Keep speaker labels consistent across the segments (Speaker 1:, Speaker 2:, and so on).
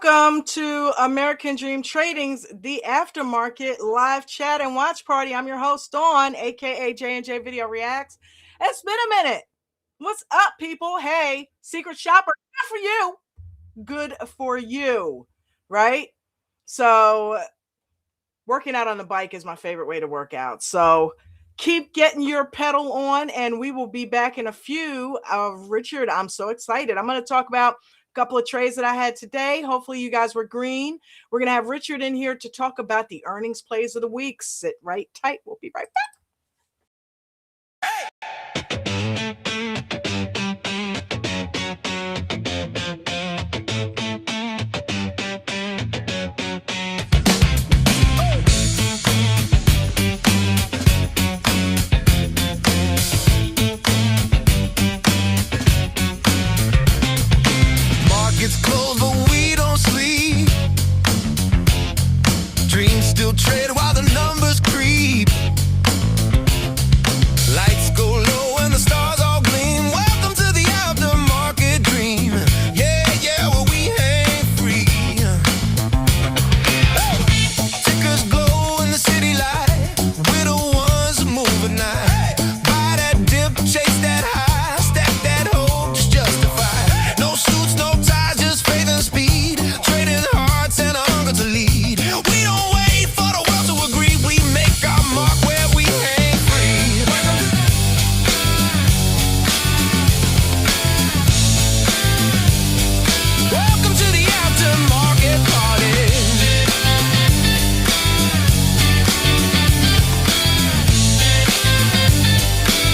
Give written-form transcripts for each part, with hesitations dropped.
Speaker 1: Welcome to American Dream Trading's The Aftermarket live chat and watch party. I'm your host, Dawn, aka J&J Video Reacts. It's been a minute. What's up, people? Hey, secret shopper, good for you. Good for you, right? So, working out on the bike is my favorite way to work out. So, keep getting your pedal on, and we will be back in a few. Richard, I'm so excited. I'm going to talk about couple of trades that I had today. Hopefully you guys were green. We're going to have Richard in here to talk about the earnings plays of the week. Sit right tight. We'll be right back.
Speaker 2: It's closed, but we don't sleep. Dreams still trade while the numbers creep. Lights go low and the stars all gleam. Welcome to the aftermarket dream. Yeah, yeah, well, we hang free. Tickers glow in the city light. We're the ones who move at night. Buy that dip, chase that high. Stack that hope, just justified. No suits, no ties, just faith and speed. Trading hearts and a hunger to lead. We don't wait for the world to agree. We make our mark where we hang free. Welcome to the aftermarket party.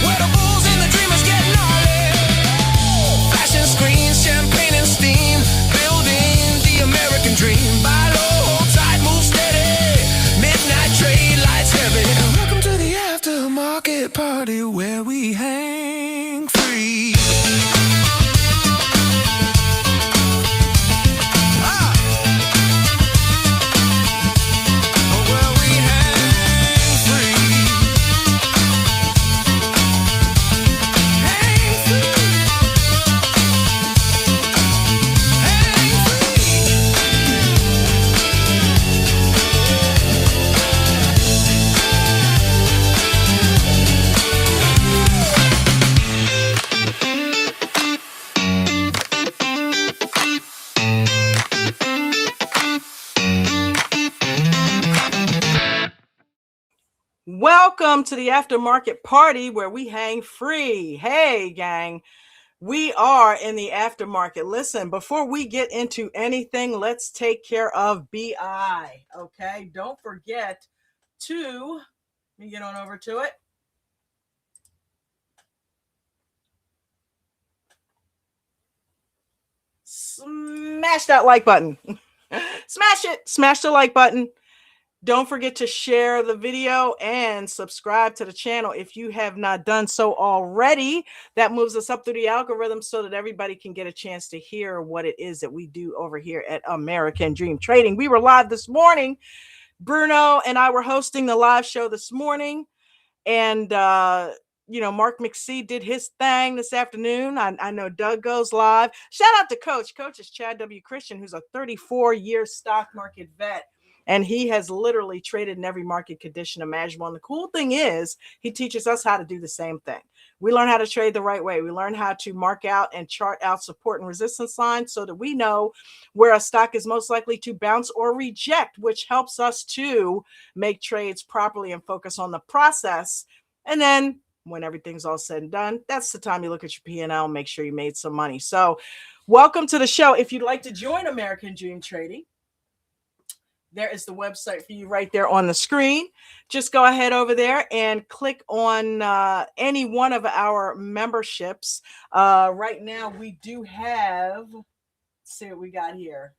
Speaker 2: Where the bulls and the dreamers get gnarly. Flashing screens, champagne and steam. Building the American dream. Buy low, hold tight, move steady. Midnight trade, lights heavy. Welcome to the aftermarket party where we hang free. Where we hang free. Hang free. Hang free.
Speaker 1: Welcome to the aftermarket party where we hang free. Hey, gang. We are in the aftermarket. Listen, before we get into anything, let's take care of BI. Okay, don't forget to, let me get on over to it. Smash that like button. Smash it. Smash the like button. Don't forget to share the video and subscribe to the channel if you have not done so already. That moves us up through the algorithm so that everybody can get a chance to hear what it is that we do over here at American Dream Trading. We were live this morning. Bruno and I were hosting the live show this morning. And, Mark McSee did his thing this afternoon. I know Doug goes live. Shout out to Coach. Coach is Chad W. Christian, who's a 34-year stock market vet. And he has literally traded in every market condition imaginable. And the cool thing is he teaches us how to do the same thing. We learn how to trade the right way. We learn how to mark out and chart out support and resistance lines so that we know where a stock is most likely to bounce or reject, which helps us to make trades properly and focus on the process. And then when everything's all said and done, that's the time you look at your P&L and make sure you made some money. So welcome to the show. If you'd like to join American Dream Trading, there is the website for you right there on the screen. Just go ahead over there and click on any one of our memberships. Right now, we do have, let's see what we got here.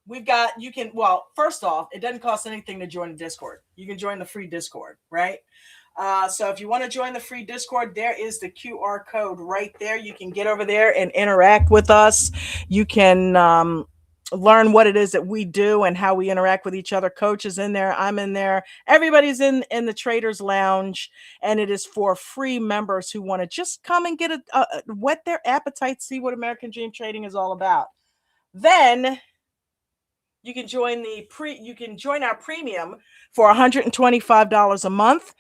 Speaker 1: We've got, first off, it doesn't cost anything to join the Discord. You can join the free Discord, right? So if you want to join the free Discord, there is the QR code right there. You can get over there and interact with us. You can learn what it is that we do and how we interact with each other. Coach is in there. I'm in there. Everybody's in the Traders Lounge, and it is for free members who want to just come and get whet their appetite, see what American Dream Trading is all about. Then you can join our premium for $125 a month.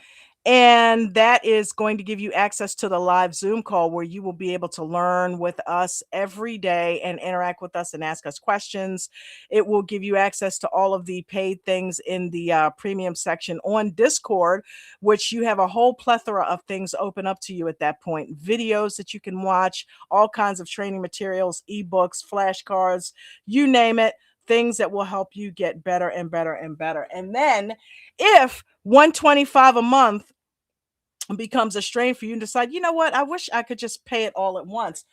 Speaker 1: And that is going to give you access to the live Zoom call where you will be able to learn with us every day and interact with us and ask us questions. It will give you access to all of the paid things in the premium section on Discord, which you have a whole plethora of things open up to you at that point. Videos that you can watch, all kinds of training materials, ebooks, flashcards, you name it, things that will help you get better and better and better. And then if 125 a month becomes a strain for you and decide, you know what, I wish I could just pay it all at once.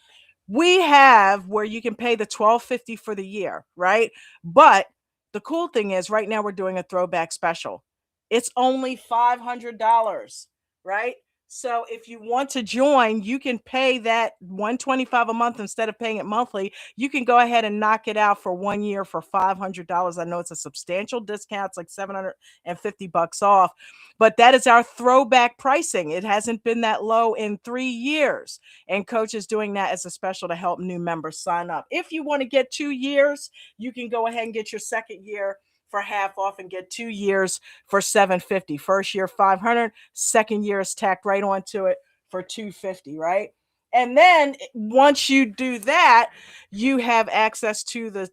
Speaker 1: We have where you can pay the $12.50 for the year, right? But the cool thing is right now we're doing a throwback special. It's only $500, right? So if you want to join, you can pay that $125 a month instead of paying it monthly. You can go ahead and knock it out for 1 year for $500. I know it's a substantial discount. It's like $750 off, but that is our throwback pricing. It hasn't been that low in 3 years. And Coach is doing that as a special to help new members sign up. If you want to get 2 years, you can go ahead and get your second year for half off and get 2 years for $750. First year $500, second year is tacked right onto it for $250, right? And then once you do that, you have access to the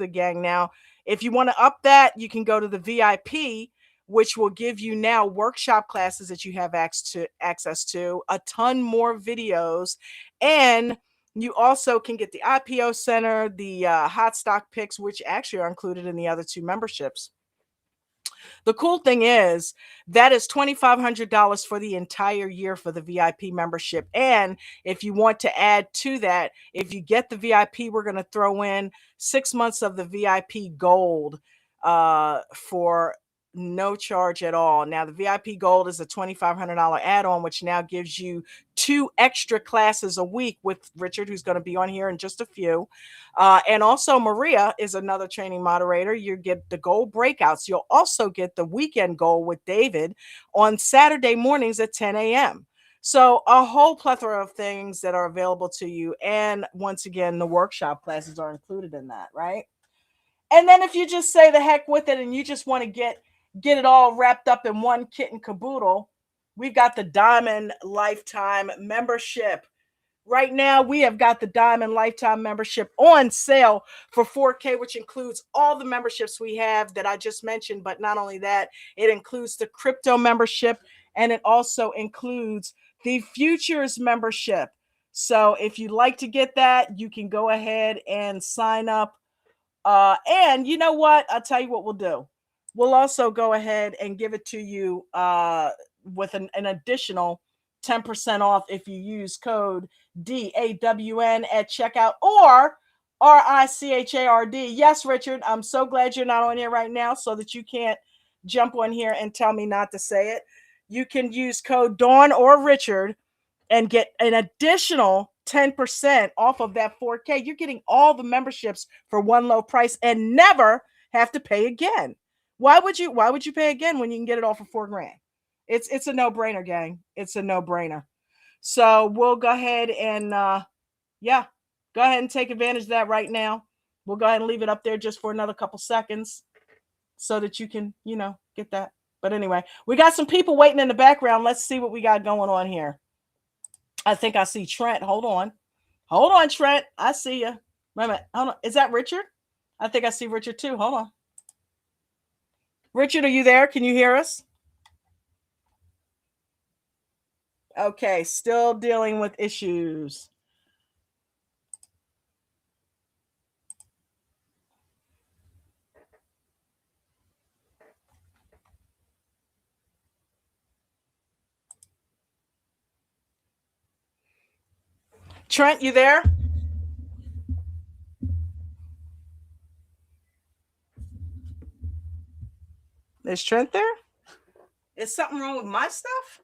Speaker 1: gang. Now, if you want to up that, you can go to the VIP, which will give you now workshop classes that you have access to, a ton more videos, and you also can get the IPO Center, the hot stock picks, which actually are included in the other two memberships. The cool thing is that is $2,500 for the entire year for the VIP membership. And if you want to add to that, if you get the VIP, we're going to throw in 6 months of the VIP Gold for no charge at all. Now, the VIP Gold is a $2,500 add-on, which now gives you 2 extra classes a week with Richard, who's going to be on here in just a few. And also Maria is another training moderator. You get the goal breakouts. You'll also get the weekend goal with David on Saturday mornings at 10 a.m. So a whole plethora of things that are available to you. And once again, the workshop classes are included in that, right? And then if you just say the heck with it and you just want to get it all wrapped up in one kit and caboodle, we've got the Diamond Lifetime membership. Right now, we have got the Diamond Lifetime membership on sale for $4K, which includes all the memberships we have that I just mentioned. But not only that, it includes the crypto membership, and it also includes the futures membership. So if you'd like to get that, you can go ahead and sign up. And you know what? I'll tell you what we'll do. We'll also go ahead and give it to you with an additional 10% off if you use code DAWN at checkout, or RICHARD. Yes, Richard, I'm so glad you're not on here right now so that you can't jump on here and tell me not to say it. You can use code Dawn or Richard and get an additional 10% off of that 4K. You're getting all the memberships for one low price and never have to pay again. Why would you pay again when you can get it all for $4,000? It's a no-brainer, gang. It's a no-brainer. So we'll go ahead and go ahead and take advantage of that right now. We'll go ahead and leave it up there just for another couple seconds so that you can, get that. But anyway, we got some people waiting in the background. Let's see what we got going on here. I think I see Trent. Hold on, Trent. I see you. Wait a minute. Hold on. Is that Richard? I think I see Richard too. Hold on. Richard, are you there? Can you hear us? Okay, still dealing with issues. Trent, you there? Is Trent there? Is something wrong with my stuff?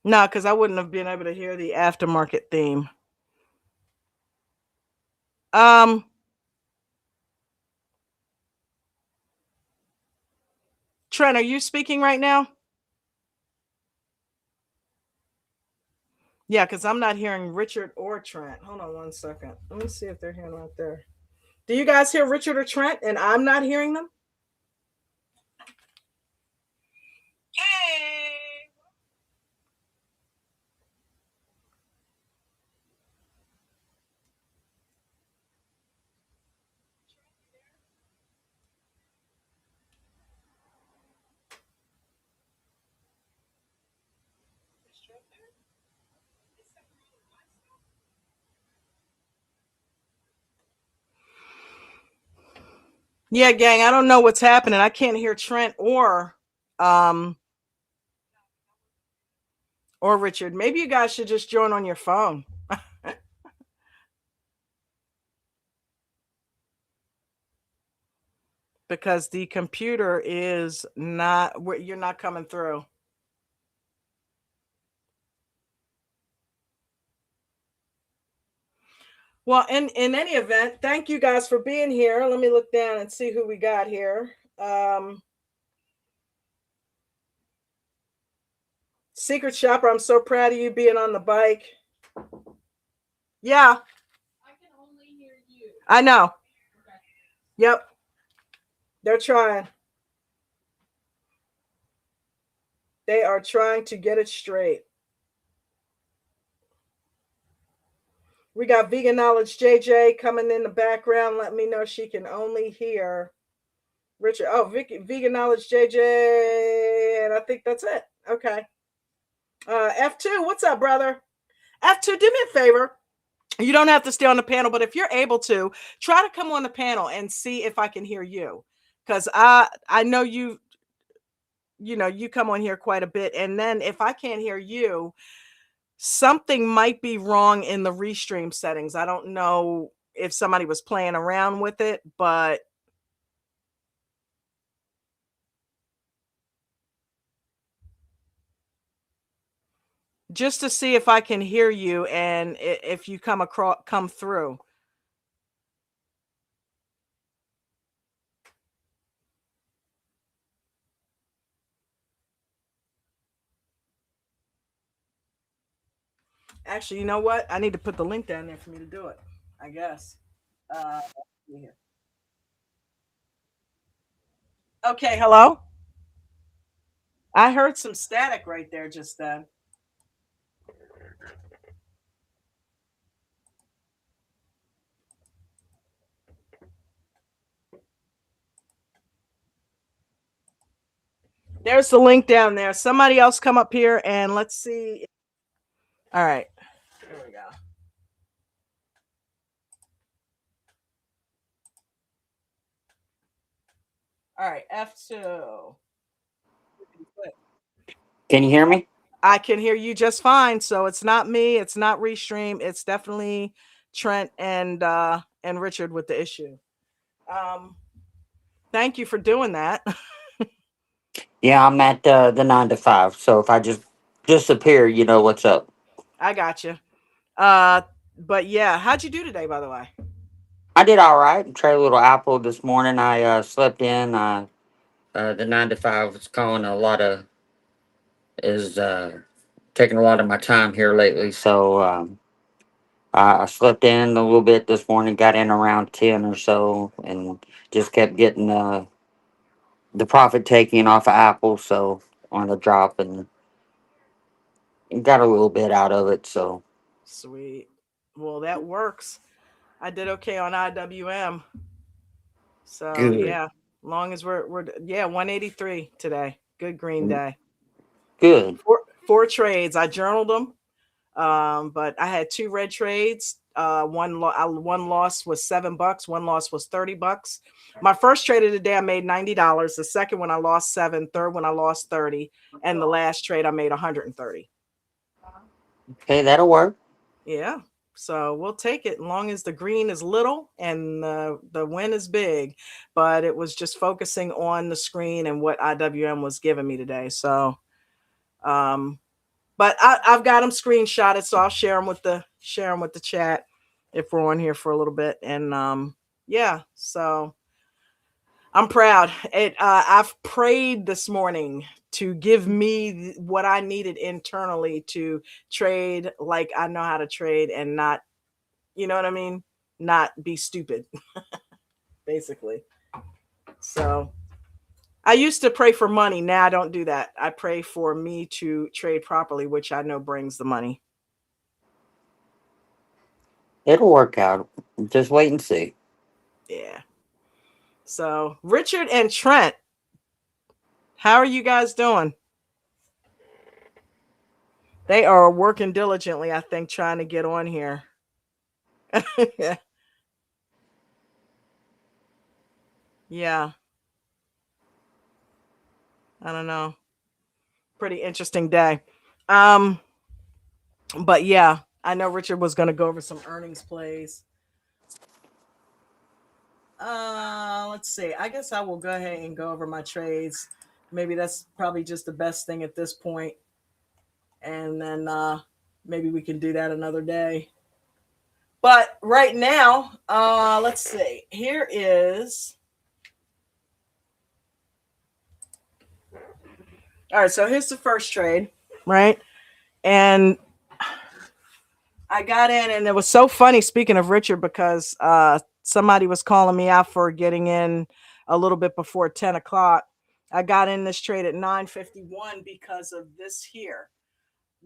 Speaker 1: No, because I wouldn't have been able to hear the aftermarket theme. Trent, are you speaking right now? Yeah, because I'm not hearing Richard or Trent. Hold on one second. Let me see if they're here right there. Do you guys hear Richard or Trent and I'm not hearing them? Hey. Yeah, gang, I don't know what's happening. I can't hear Trent um or Richard. Maybe you guys should just join on your phone. Because the computer is not, you're not coming through. Well, in any event, thank you guys for being here. Let me look down and see who we got here. Secret Shopper, I'm so proud of you being on the bike. Yeah. I can only hear you. I know. Okay. Yep. They're trying. They are trying to get it straight. We got Vegan Knowledge JJ coming in the background. Let me know she can only hear Richard. Oh, Vegan Knowledge JJ. And I think that's it. Okay. F2, what's up, brother? F2, do me a favor. You don't have to stay on the panel, but if you're able to, try to come on the panel and see if I can hear you. Because I know you come on here quite a bit. And then if I can't hear you, something might be wrong in the restream settings. I don't know if somebody was playing around with it, but just to see if I can hear you and if you come through. Actually, you know what? I need to put the link down there for me to do it, I guess. Yeah. Okay, hello? I heard some static right there just then. There's the link down there. Somebody else come up here and let's see. All right. Here we go. All right, F2.
Speaker 3: Can you hear me?
Speaker 1: I can hear you just fine. So it's not me. It's not Restream. It's definitely Trent and Richard with the issue. Thank you for doing that.
Speaker 3: Yeah, I'm at the 9 to 5. So if I just disappear, you know what's up.
Speaker 1: I got you. But yeah, how'd you do today, by the way?
Speaker 3: I did all right. Tried a little apple this morning. I slept in. The 9 to 5 is calling a lot of is taking a lot of my time here lately. So I slept in a little bit this morning. Got in around 10 or so, and just kept getting the profit taking off of Apple. So on the drop and got a little bit out of it. So
Speaker 1: Sweet. Well, that works. I did okay on IWM. So
Speaker 3: good,
Speaker 1: yeah, long as we're 183 today. Good green day.
Speaker 3: good.
Speaker 1: Four trades. I journaled them. But I had two red trades. One loss was $7. One loss was $30. My first trade of the day, I made $90. The second one, I lost $7. Third one, I lost $30. And the last trade, I made $130.
Speaker 3: Okay, that'll work.
Speaker 1: Yeah. So we'll take it as long as the green is little and the win is big. But it was just focusing on the screen and what IWM was giving me today. So, but I've got them screenshotted, so I'll share them with the chat if we're on here for a little bit. And yeah, so I'm proud. I've prayed this morning to give me what I needed internally to trade like I know how to trade and not, you know what I mean? Not be stupid, basically. So I used to pray for money. Now I don't do that. I pray for me to trade properly, which I know brings the money.
Speaker 3: It'll work out. Just wait and see.
Speaker 1: Yeah. So Richard and Trent, how are you guys doing? They are working diligently, I think, trying to get on here. Yeah. Yeah. I don't know. Pretty interesting day. Um, but yeah, I know Richard was gonna go over some earnings plays. Let's see. I guess I will go ahead and go over my trades. Maybe that's probably just the best thing at this point. And then maybe we can do that another day. But right now, let's see. Here is all right, so here's the first trade, right? And I got in, and it was so funny. Speaking of Richard, because somebody was calling me out for getting in a little bit before 10 o'clock. I got in this trade at 9:51 because of this here.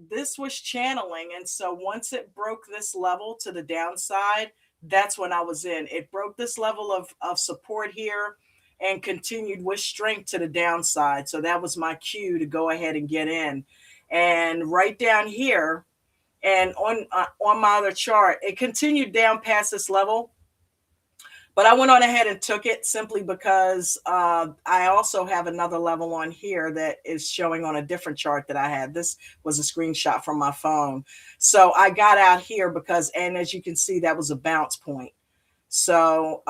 Speaker 1: This was channeling, and so once it broke this level to the downside, that's when I was in. It broke this level of support here and continued with strength to the downside. So that was my cue to go ahead and get in. And right down here, and on my other chart, it continued down past this level, but I went on ahead and took it simply because I also have another level on here that is showing on a different chart that I had. This was a screenshot from my phone. So I got out here because, and as you can see, that was a bounce point. So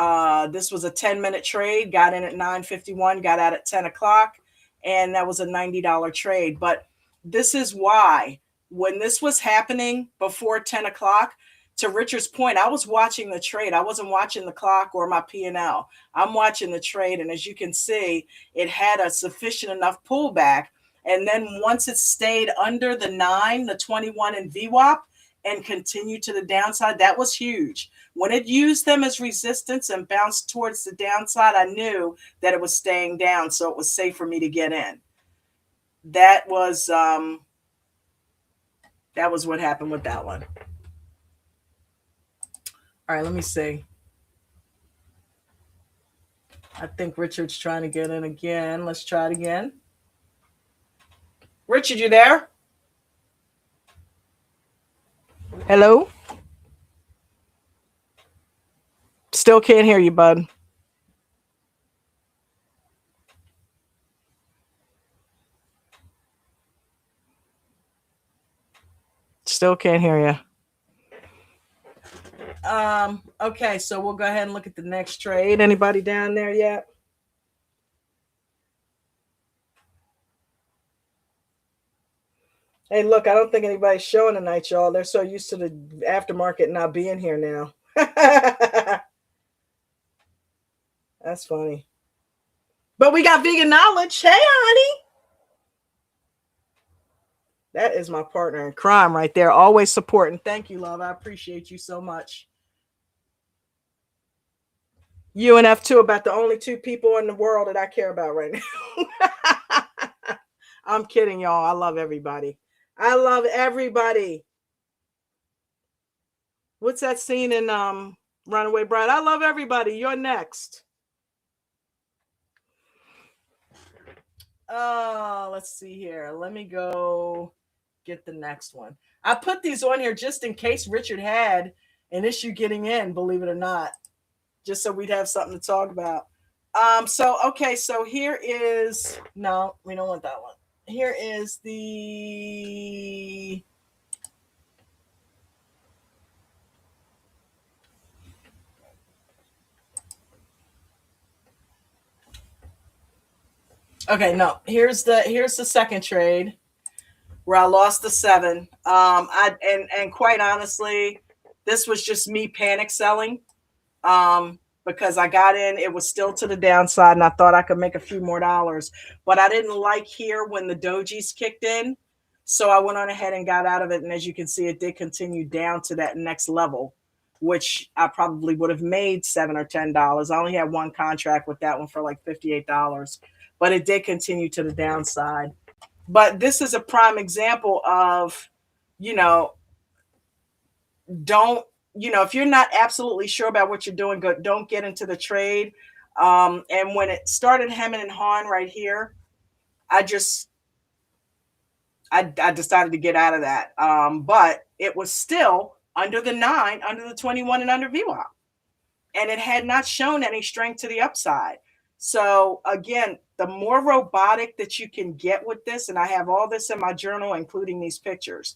Speaker 1: this was a 10-minute trade, got in at 9:51, got out at 10 o'clock, and that was a $90 trade. But this is why when this was happening before 10 o'clock, to Richard's point, I was watching the trade. I wasn't watching the clock or my P&L. I'm watching the trade. And as you can see, it had a sufficient enough pullback. And then once it stayed under the 9, the 21 and VWAP and continued to the downside, that was huge. When it used them as resistance and bounced towards the downside, I knew that it was staying down. So it was safe for me to get in. That was what happened with that one. All right, let me see. I think Richard's trying to get in again. Let's try it again. Richard, you there? Hello? Still can't hear you, bud. Still can't hear you. Okay, so we'll go ahead and look at the next trade. Anybody down there yet? Hey, look, I don't think anybody's showing tonight, y'all. They're so used to the aftermarket not being here now. That's funny. But we got vegan knowledge. Hey, honey. That is my partner in crime right there. Always supporting. Thank you, love. I appreciate you so much. You and F2 about the only two people in the world that I care about right now. I'm kidding, y'all. I love everybody. I love everybody. What's that scene in Runaway Bride? I love everybody. You're next. Let's see here. Let me go get the next one. I put these on here just in case Richard had an issue getting in, believe it or not, just so we'd have something to talk about. Okay, so here is, no, we don't want that one. Here is the okay, no, here's the second trade where I lost the 7. And quite honestly, this was just me panic selling. because I got in, it was still to the downside, and I thought I could make a few more dollars, but I didn't like here when the dojis kicked in. So I went on ahead and got out of it. And as you can see, it did continue down to that next level, which I probably would have made $7 or $10. I only had one contract with that one for like $58, but it did continue to the downside. But this is a prime example of, you know, don't, if you're not absolutely sure about what you're doing, don't get into the trade. And when it started hemming and hawing right here, I just, I decided to get out of that. But it was still under the 9, under the 21, and under VWAP. And it had not shown any strength to the upside. So again, the more robotic that you can get with this, and I have all this in my journal, including these pictures.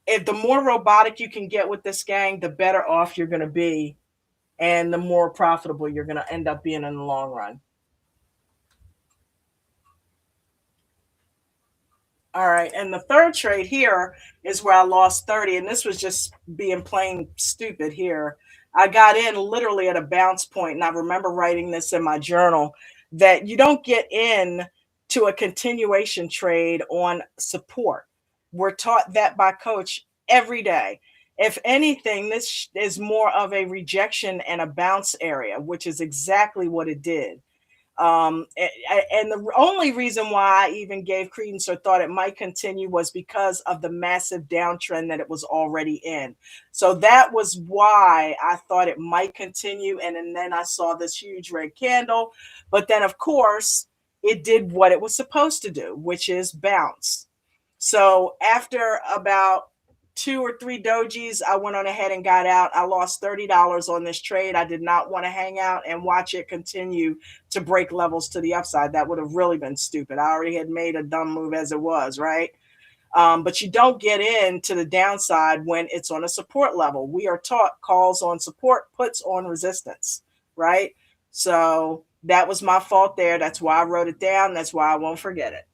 Speaker 1: If the more robotic you can get with this, gang, the better off you're going to be, and the more profitable you're going to end up being in the long run. All right, and the third trade here is where I lost 30, and this was just being plain stupid here. I got in literally at a bounce point, and I remember writing this in my journal, that you don't get in to a continuation trade on support. We're taught that by coach every day. If anything, this is more of a rejection and a bounce area, which is exactly what it did. And the only reason why I even gave credence or thought it might continue was because of the massive downtrend that it was already in. So that was why I thought it might continue. And then I saw this huge red candle. But then, of course, it did what it was supposed to do, which is bounce. So after about 2 or 3 dojis, I went on ahead and got out. I lost $30 on this trade. I did not want to hang out and watch it continue to break levels to the upside. That would have really been stupid. I already had made a dumb move as it was, right? But you don't get into the downside when it's on a support level. We are taught calls on support, puts on resistance, right? So that was my fault there. That's why I wrote it down. That's why I won't forget it.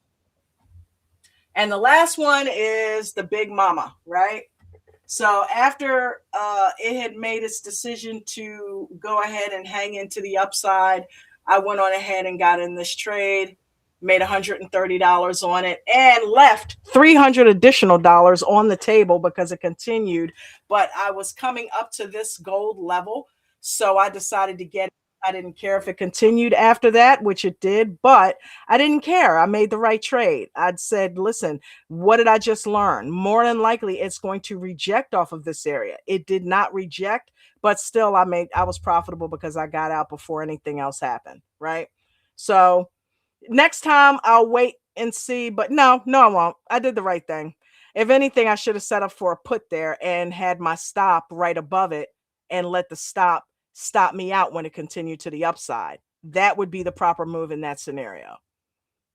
Speaker 1: And the last one is the big mama, right? So after it had made its decision to go ahead and hang into the upside, I went on ahead and got in this trade, made $130 on it, and left $300 additional on the table because it continued. But I was coming up to this gold level, so I decided to get it. I didn't care if it continued after that, which it did, but I didn't care. I made the right trade. I'd said, listen, what did I just learn? More than likely, it's going to reject off of this area. It did not reject, but still I was profitable because I got out before anything else happened, right? So next time I'll wait and see, but no, I won't. I did the right thing. If anything, I should have set up for a put there and had my stop right above it and let the stop me out when it continued to the upside. That would be the proper move in that scenario.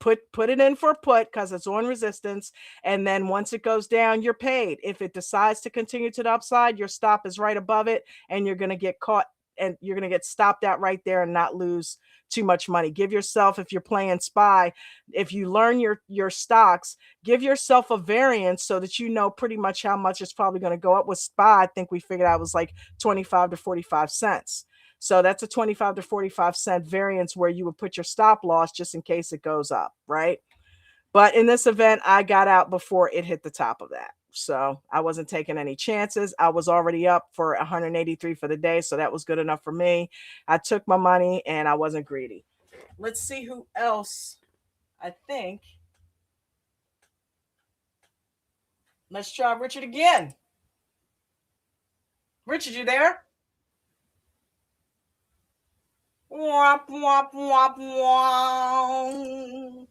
Speaker 1: Put it in for a put because it's on resistance, and then once it goes down, you're paid. If it decides to continue to the upside, your stop is right above it, and you're going to get caught and you're going to get stopped out right there and not lose too much money. Give yourself, if you're playing SPY, if you learn your stocks, give yourself a variance so that you know pretty much how much it's probably going to go up. With SPY, I think we figured out it was like 25 to 45 cents. So that's a 25 to 45 cent variance where you would put your stop loss just in case it goes up, right? But in this event, I got out before it hit the top of that. So I wasn't taking any chances. I was already up for 183 for the day, so that was good enough for me. I took my money and I wasn't greedy. Let's see who else. I think. Let's try Richard again. Richard, you there? Womp, womp, womp, womp.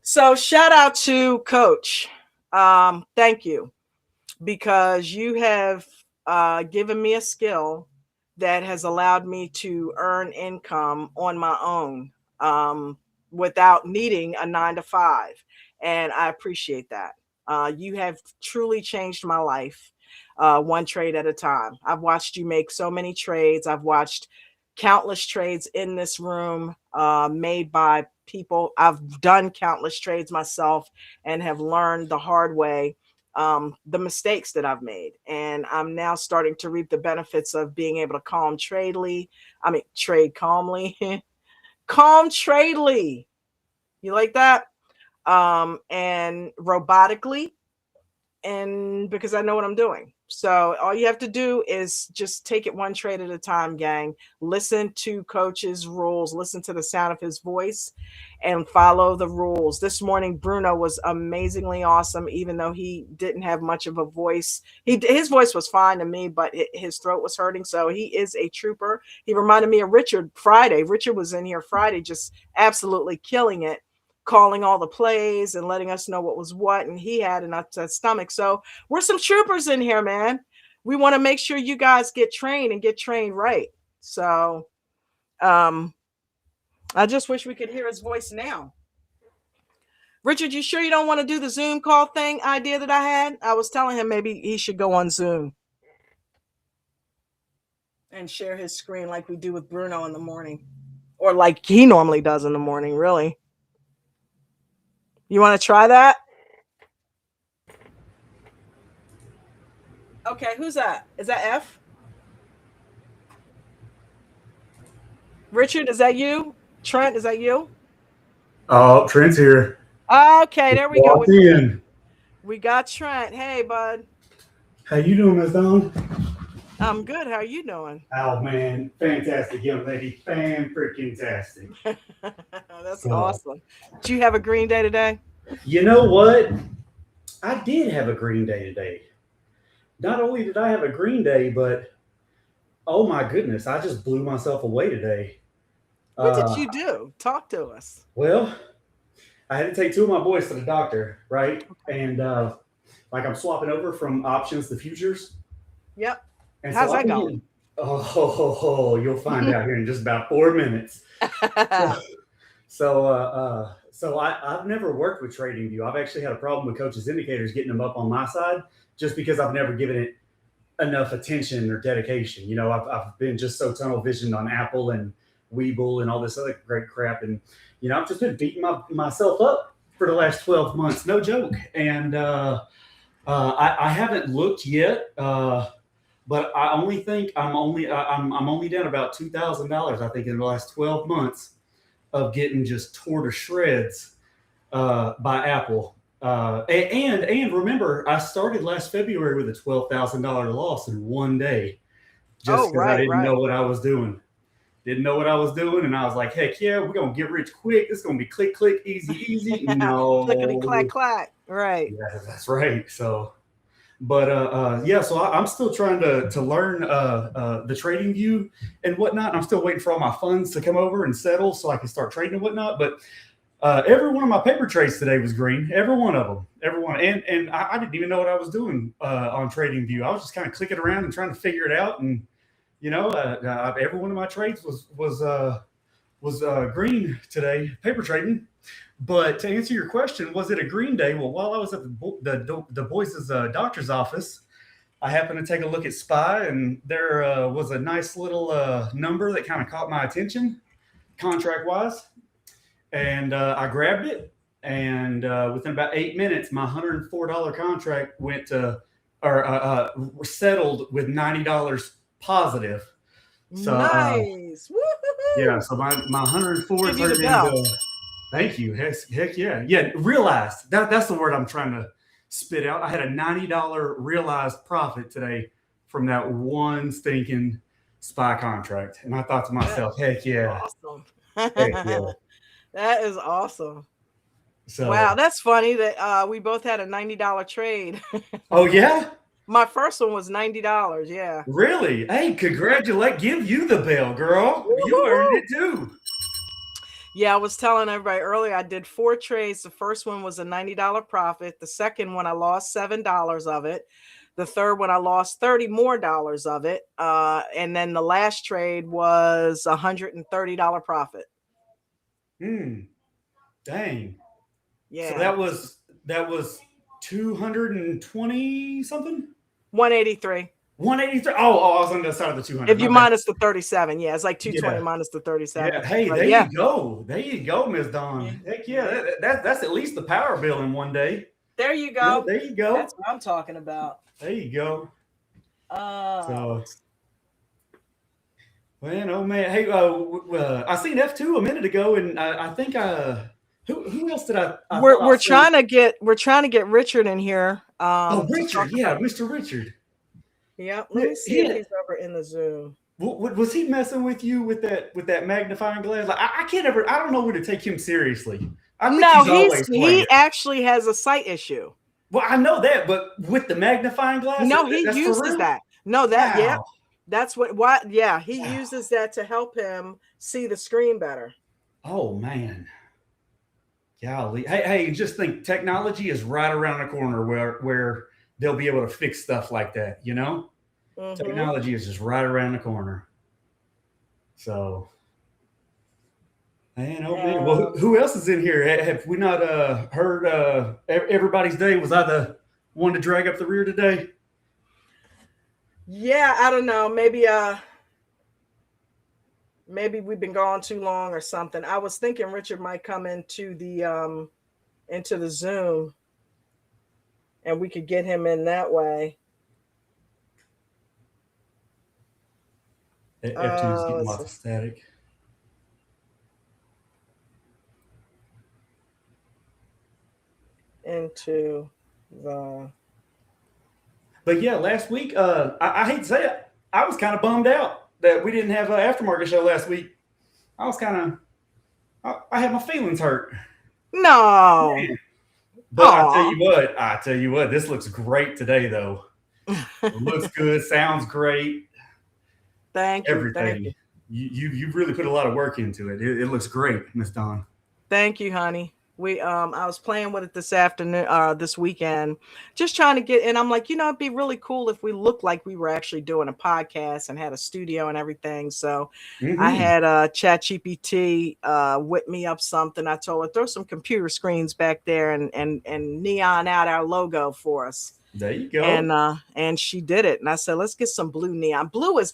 Speaker 1: So shout out to Coach. Thank you, because you have given me a skill that has allowed me to earn income on my own without needing a 9 to 5. And I appreciate that. You have truly changed my life, one trade at a time. I've watched you make so many trades. I've watched countless trades in this room made by people. I've done countless trades myself and have learned the hard way the mistakes that I've made. And I'm now starting to reap the benefits of being able to trade calmly, calm tradely. You like that? And robotically, and because I know what I'm doing. So all you have to do is just take it one trade at a time, gang. Listen to coach's rules, listen to the sound of his voice, and follow the rules. This morning, Bruno was amazingly awesome, even though he didn't have much of a voice. His voice was fine to me, but his throat was hurting. So he is a trooper. He reminded me of Richard Friday. Richard was in here Friday, just absolutely killing it, calling all the plays and letting us know what was what, and he had an upset stomach. So we're some troopers in here, man. We want to make sure you guys get trained and get trained right. So I just wish we could hear his voice now. Richard, you sure you don't want to do the Zoom call thing idea that I had? I was telling him maybe he should go on Zoom and share his screen like we do with Bruno in the morning, or like he normally does in the morning, really. You want to try that? Okay, who's that? Is that F? Richard, is that you? Trent, is that you?
Speaker 4: Oh, Trent's here.
Speaker 1: Okay, there we go.
Speaker 4: In.
Speaker 1: We got Trent. Hey, bud.
Speaker 4: How you doing, Miss Dawn?
Speaker 1: I'm good. How are you doing?
Speaker 4: Oh, man. Fantastic, young lady. Fan-freaking-tastic.
Speaker 1: That's awesome. Did you have a green day today?
Speaker 4: You know what? I did have a green day today. Not only did I have a green day, but oh my goodness, I just blew myself away today.
Speaker 1: What did you do? Talk to us.
Speaker 4: Well, I had to take two of my boys to the doctor, right? And like I'm swapping over from options to futures.
Speaker 1: Yep.
Speaker 4: And
Speaker 1: how's
Speaker 4: so
Speaker 1: that going?
Speaker 4: You'll find out here in just about 4 minutes. So I've never worked with TradingView. I've actually had a problem with coaches indicators getting them up on my side just because I've never given it enough attention or dedication. You know, I've been just so tunnel visioned on Apple and Webull and all this other great crap. And, you know, I've just been beating myself up for the last 12 months. No joke. And I haven't looked yet, but I only think I'm only down about $2,000, I think, in the last 12 months of getting just tore to shreds by Apple. And remember, I started last February with a $12,000 loss in one day, just because I didn't know what I was doing. Didn't know what I was doing, and I was like, "Heck yeah, we're gonna get rich quick. It's gonna be click, click, easy, easy." No,
Speaker 1: clickety, clack, clack. Right.
Speaker 4: Yeah, that's right. So, but yeah, so I'm still trying to learn the trading view and whatnot. I'm still waiting for all my funds to come over and settle so I can start trading and whatnot. But every one of my paper trades today was green. Every one of them, every one. And I didn't even know what I was doing on trading view. I was just kind of clicking around and trying to figure it out. And you know, every one of my trades was green today, paper trading. But to answer your question, was it a green day? Well, while I was at the boys' doctor's office, I happened to take a look at SPY, and there was a nice little number that kind of caught my attention, contract-wise. And I grabbed it, and within about 8 minutes, my $104 contract went to, or settled with $90 positive. So
Speaker 1: nice.
Speaker 4: Yeah, so my 104 turned into, thank you. Heck yeah. Yeah, realized. That's the word I'm trying to spit out. I had a $90 realized profit today from that one stinking SPY contract. And I thought to myself, heck yeah.
Speaker 1: Awesome.
Speaker 4: Heck yeah.
Speaker 1: That is awesome.
Speaker 4: So,
Speaker 1: wow, that's funny that we both had a $90 trade.
Speaker 4: Oh, yeah?
Speaker 1: My first one was $90. Yeah.
Speaker 4: Really? Hey, congratulate. Give you the bell, girl. Woo-hoo. You earned it too.
Speaker 1: Yeah, I was telling everybody earlier, I did 4 trades. The first one was a $90 profit. The second one, I lost $7 of it. The third one, I lost $30 more of it. And then the last trade was $130 profit.
Speaker 4: Dang.
Speaker 1: Yeah.
Speaker 4: So that was 220 something?
Speaker 1: 183.
Speaker 4: 183. Oh, I was on the side of the 200.
Speaker 1: If you minus the 37, yeah, it's like 220 minus the 37.
Speaker 4: Yeah. Hey, there you go. There you go, Miss Dawn. Heck yeah, that's at least the power bill in one day.
Speaker 1: There you
Speaker 4: Yeah,
Speaker 1: go.
Speaker 4: there you go.
Speaker 1: That's what I'm talking about.
Speaker 4: There you go. So, man, oh man. Hey, I seen F2 a minute ago, and I think who else did I thought I
Speaker 1: We're
Speaker 4: saw?
Speaker 1: trying to get Richard in here.
Speaker 4: Oh,
Speaker 1: To talk
Speaker 4: Richard. Yeah,
Speaker 1: about.
Speaker 4: Mr. Richard.
Speaker 1: Yeah, let
Speaker 4: Yeah,
Speaker 1: me see if he's over in the Zoom.
Speaker 4: was he messing with you with that magnifying glass? Like, I can't ever. I don't know where to take him seriously. I think
Speaker 1: No,
Speaker 4: he's always playing.
Speaker 1: he actually has a sight issue.
Speaker 4: Well, I know that, but with the magnifying glass,
Speaker 1: No, he
Speaker 4: that's for
Speaker 1: uses
Speaker 4: real?
Speaker 1: that. No, that
Speaker 4: Wow.
Speaker 1: yeah, that's what. Yeah, he
Speaker 4: Wow.
Speaker 1: uses that to help him see the screen better.
Speaker 4: Oh man. Golly. Hey, just think technology is right around the corner where they'll be able to fix stuff like that, you know?
Speaker 1: Mhm.
Speaker 4: Technology is just right around the corner. So, man, oh man. Well, who else is in here? Have we not heard everybody's day? Was I the one to drag up the rear today?
Speaker 1: Yeah, I don't know. Maybe we've been gone too long or something. I was thinking Richard might come into the Zoom and we could get him in that way.
Speaker 4: F2 is getting lots of static.
Speaker 1: Into the.
Speaker 4: But yeah, last week, I hate to say it, I was kind of bummed out that we didn't have an aftermarket show last week. I was kind of, I had my feelings hurt.
Speaker 1: No.
Speaker 4: Man. But I tell you what, this looks great today, though. It looks good, sounds great.
Speaker 1: Thank you.
Speaker 4: Everything.
Speaker 1: Thank you.
Speaker 4: You've really put a lot of work into it. It looks great, Miss Dawn.
Speaker 1: Thank you, honey. I was playing with it this weekend, just trying to get, and I'm like, it'd be really cool if we looked like we were actually doing a podcast and had a studio and everything. So I had ChatGPT whip me up something. I told her, throw some computer screens back there and neon out our logo for us.
Speaker 4: There you go.
Speaker 1: And she did it. And I said, let's get some blue neon. Blue is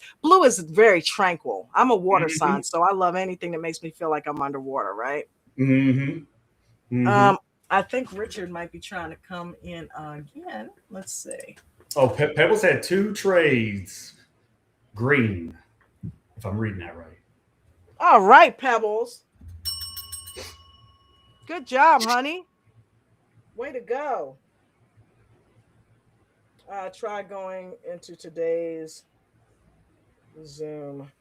Speaker 1: very tranquil. I'm a water sign, so I love anything that makes me feel like I'm underwater, right?
Speaker 4: Mm-hmm.
Speaker 1: I think Richard might be trying to come in again. Let's see.
Speaker 4: Oh, Pebbles had 2 trades. Green, if I'm reading that right.
Speaker 1: All right, Pebbles. Good job, honey. Way to go. Try going into today's Zoom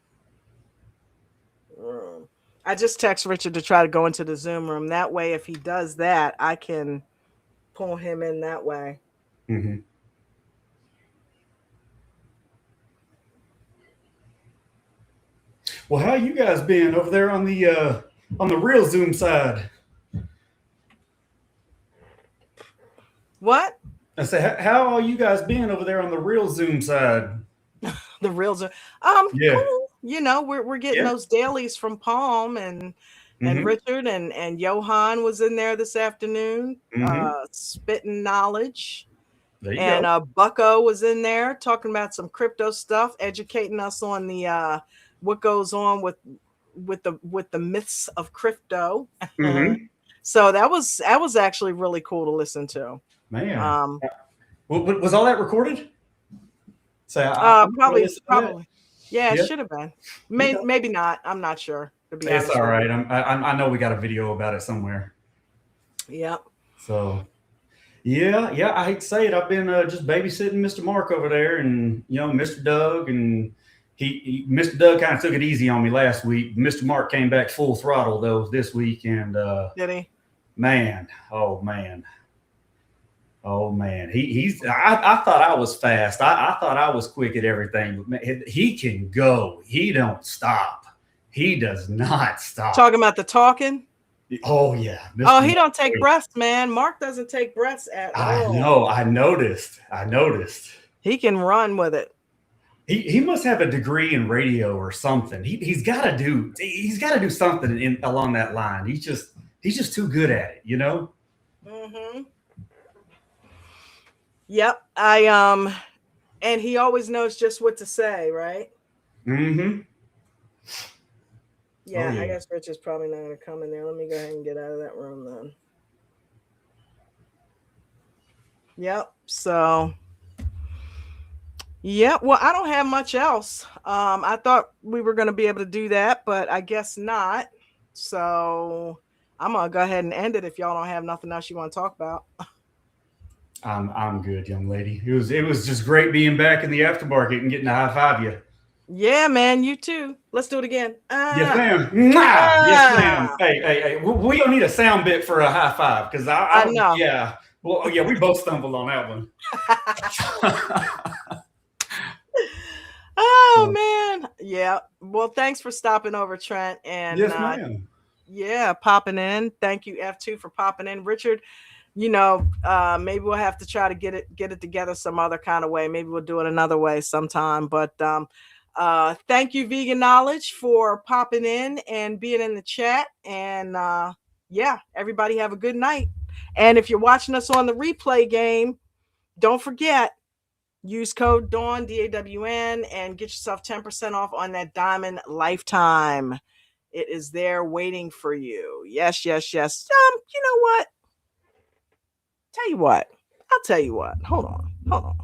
Speaker 1: room. I just text Richard to try to go into the Zoom room. That way, if he does that, I can pull him in that way.
Speaker 4: Mm-hmm. Well, how you guys been over there on the real Zoom side?
Speaker 1: What?
Speaker 4: I say, how are you guys been over there on the real Zoom side?
Speaker 1: The real Zoom.
Speaker 4: Yeah.
Speaker 1: Cool. We're getting those dailies from Palm and Richard and Johan was in there this afternoon, spitting knowledge.
Speaker 4: There you
Speaker 1: and
Speaker 4: go.
Speaker 1: Bucko was in there talking about some crypto stuff, educating us on the what goes on with the myths of crypto. So that was actually really cool to listen to.
Speaker 4: Man, was all that recorded?
Speaker 1: Probably. Yeah, it should have been. Maybe not. I'm not sure. To be honest,
Speaker 4: it's all right. I know we got a video about it somewhere.
Speaker 1: Yep.
Speaker 4: So, yeah. I hate to say it. I've been just babysitting Mr. Mark over there, and Mr. Doug, and Mr. Doug kind of took it easy on me last week. Mr. Mark came back full throttle though this week, and
Speaker 1: did he?
Speaker 4: Man, oh man. I thought I was fast. I thought I was quick at everything. But man, he can go. He don't stop. He does not stop.
Speaker 1: Talking about the talking?
Speaker 4: Oh yeah.
Speaker 1: He don't take breaths, man. Mark doesn't take breaths at all.
Speaker 4: I know. I noticed.
Speaker 1: He can run with it.
Speaker 4: He must have a degree in radio or something. He's got to do something along that line. He's just too good at it,
Speaker 1: Mm-hmm. Yep. And he always knows just what to say, right?
Speaker 4: Mm-hmm.
Speaker 1: Yeah, I guess Rich is probably not going to come in there. Let me go ahead and get out of that room then. Yep. So yeah, well, I don't have much else. I thought we were going to be able to do that, but I guess not. So I'm gonna go ahead and end it if y'all don't have nothing else you want to talk about.
Speaker 4: I'm good, young lady. It was just great being back in the aftermarket and getting to high five you.
Speaker 1: Yeah, man, you too. Let's do it again.
Speaker 4: Yes, ma'am. Mwah! Yes, ma'am.
Speaker 1: Ah,
Speaker 4: Hey. We don't need a sound bit for a high five because
Speaker 1: I
Speaker 4: I don't.
Speaker 1: know.
Speaker 4: Yeah. Well, yeah, we both stumbled on that one.
Speaker 1: Oh
Speaker 4: So,
Speaker 1: man. Yeah. Well, thanks for stopping over, Trent, and
Speaker 4: yes, ma'am.
Speaker 1: yeah, popping in. Thank you, F2, for popping in. Richard, maybe we'll have to try to get it together some other kind of way. Maybe we'll do it another way sometime. But thank you, Vegan Knowledge, for popping in and being in the chat. And yeah, everybody have a good night. And if you're watching us on the replay game, don't forget, use code DAWN, DAWN, and get yourself 10% off on that Diamond Lifetime. It is there waiting for you. Yes, yes, yes. You know what? Tell you what. I'll tell you what. Hold on. Hold on.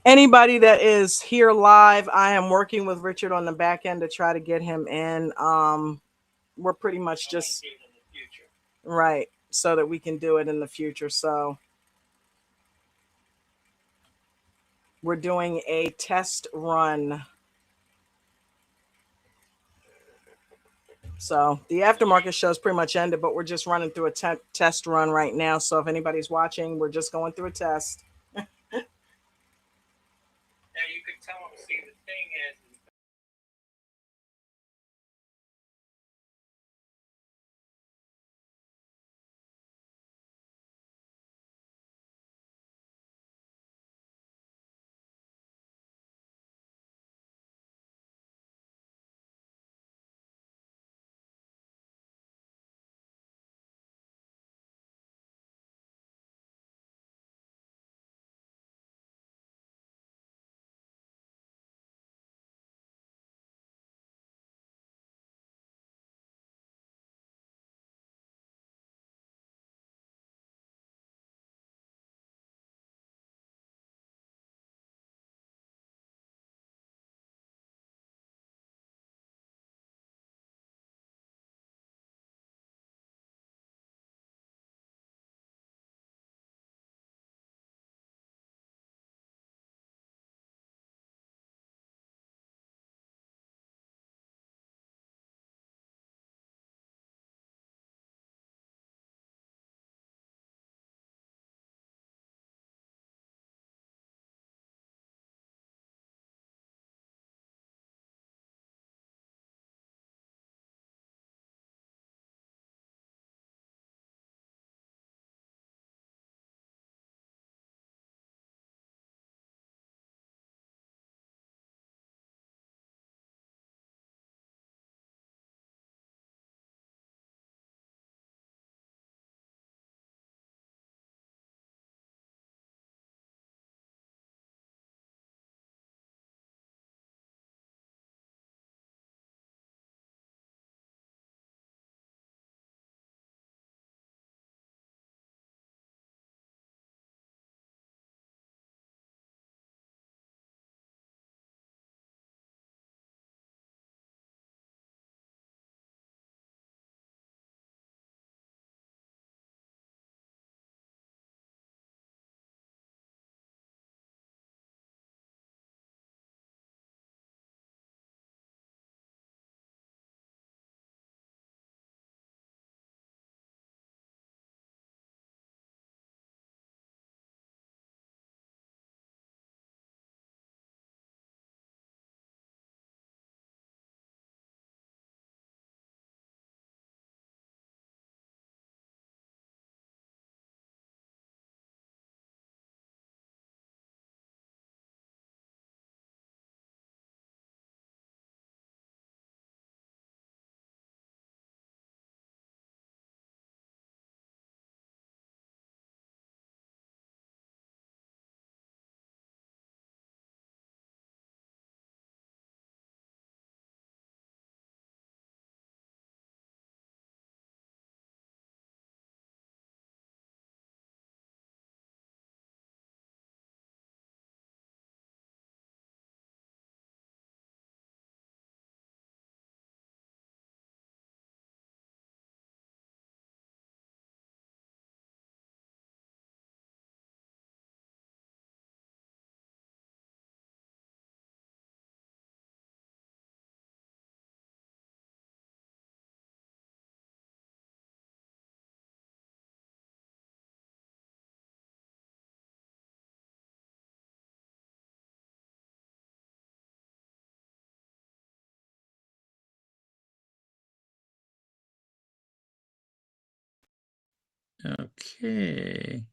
Speaker 1: Anybody that is here live, I am working with Richard on the back end to try to get him in. We're pretty much just right so that we can do it in the future. So we're doing a test run. So the aftermarket show is pretty much ended, but we're just running through a test run right now. So if anybody's watching, we're just going through a test.
Speaker 3: Now you can tell them, see, the thing is okay.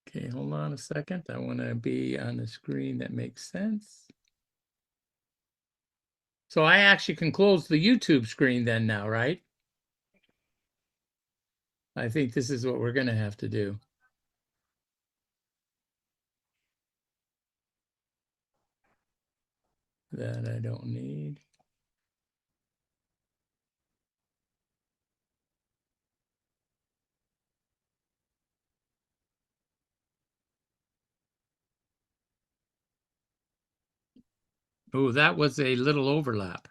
Speaker 3: Okay, hold on a second. I want to be on the screen that makes sense. So I actually can close the YouTube screen then now, right? I think this is what we're going to have to do. That I don't need.
Speaker 5: Oh, that was a little overlap.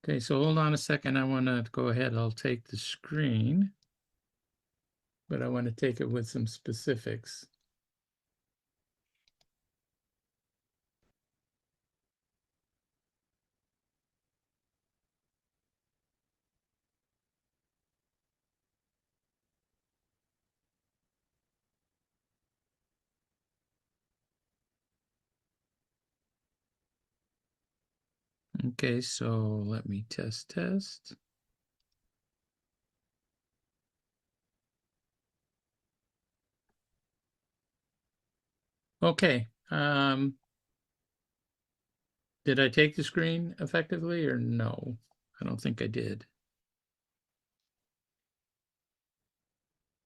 Speaker 5: Okay, so hold on a second. I want to go ahead. I'll take the screen, but I want to take it with some specifics. Okay, so let me test. Okay, did I take the screen effectively or no? I don't think I did.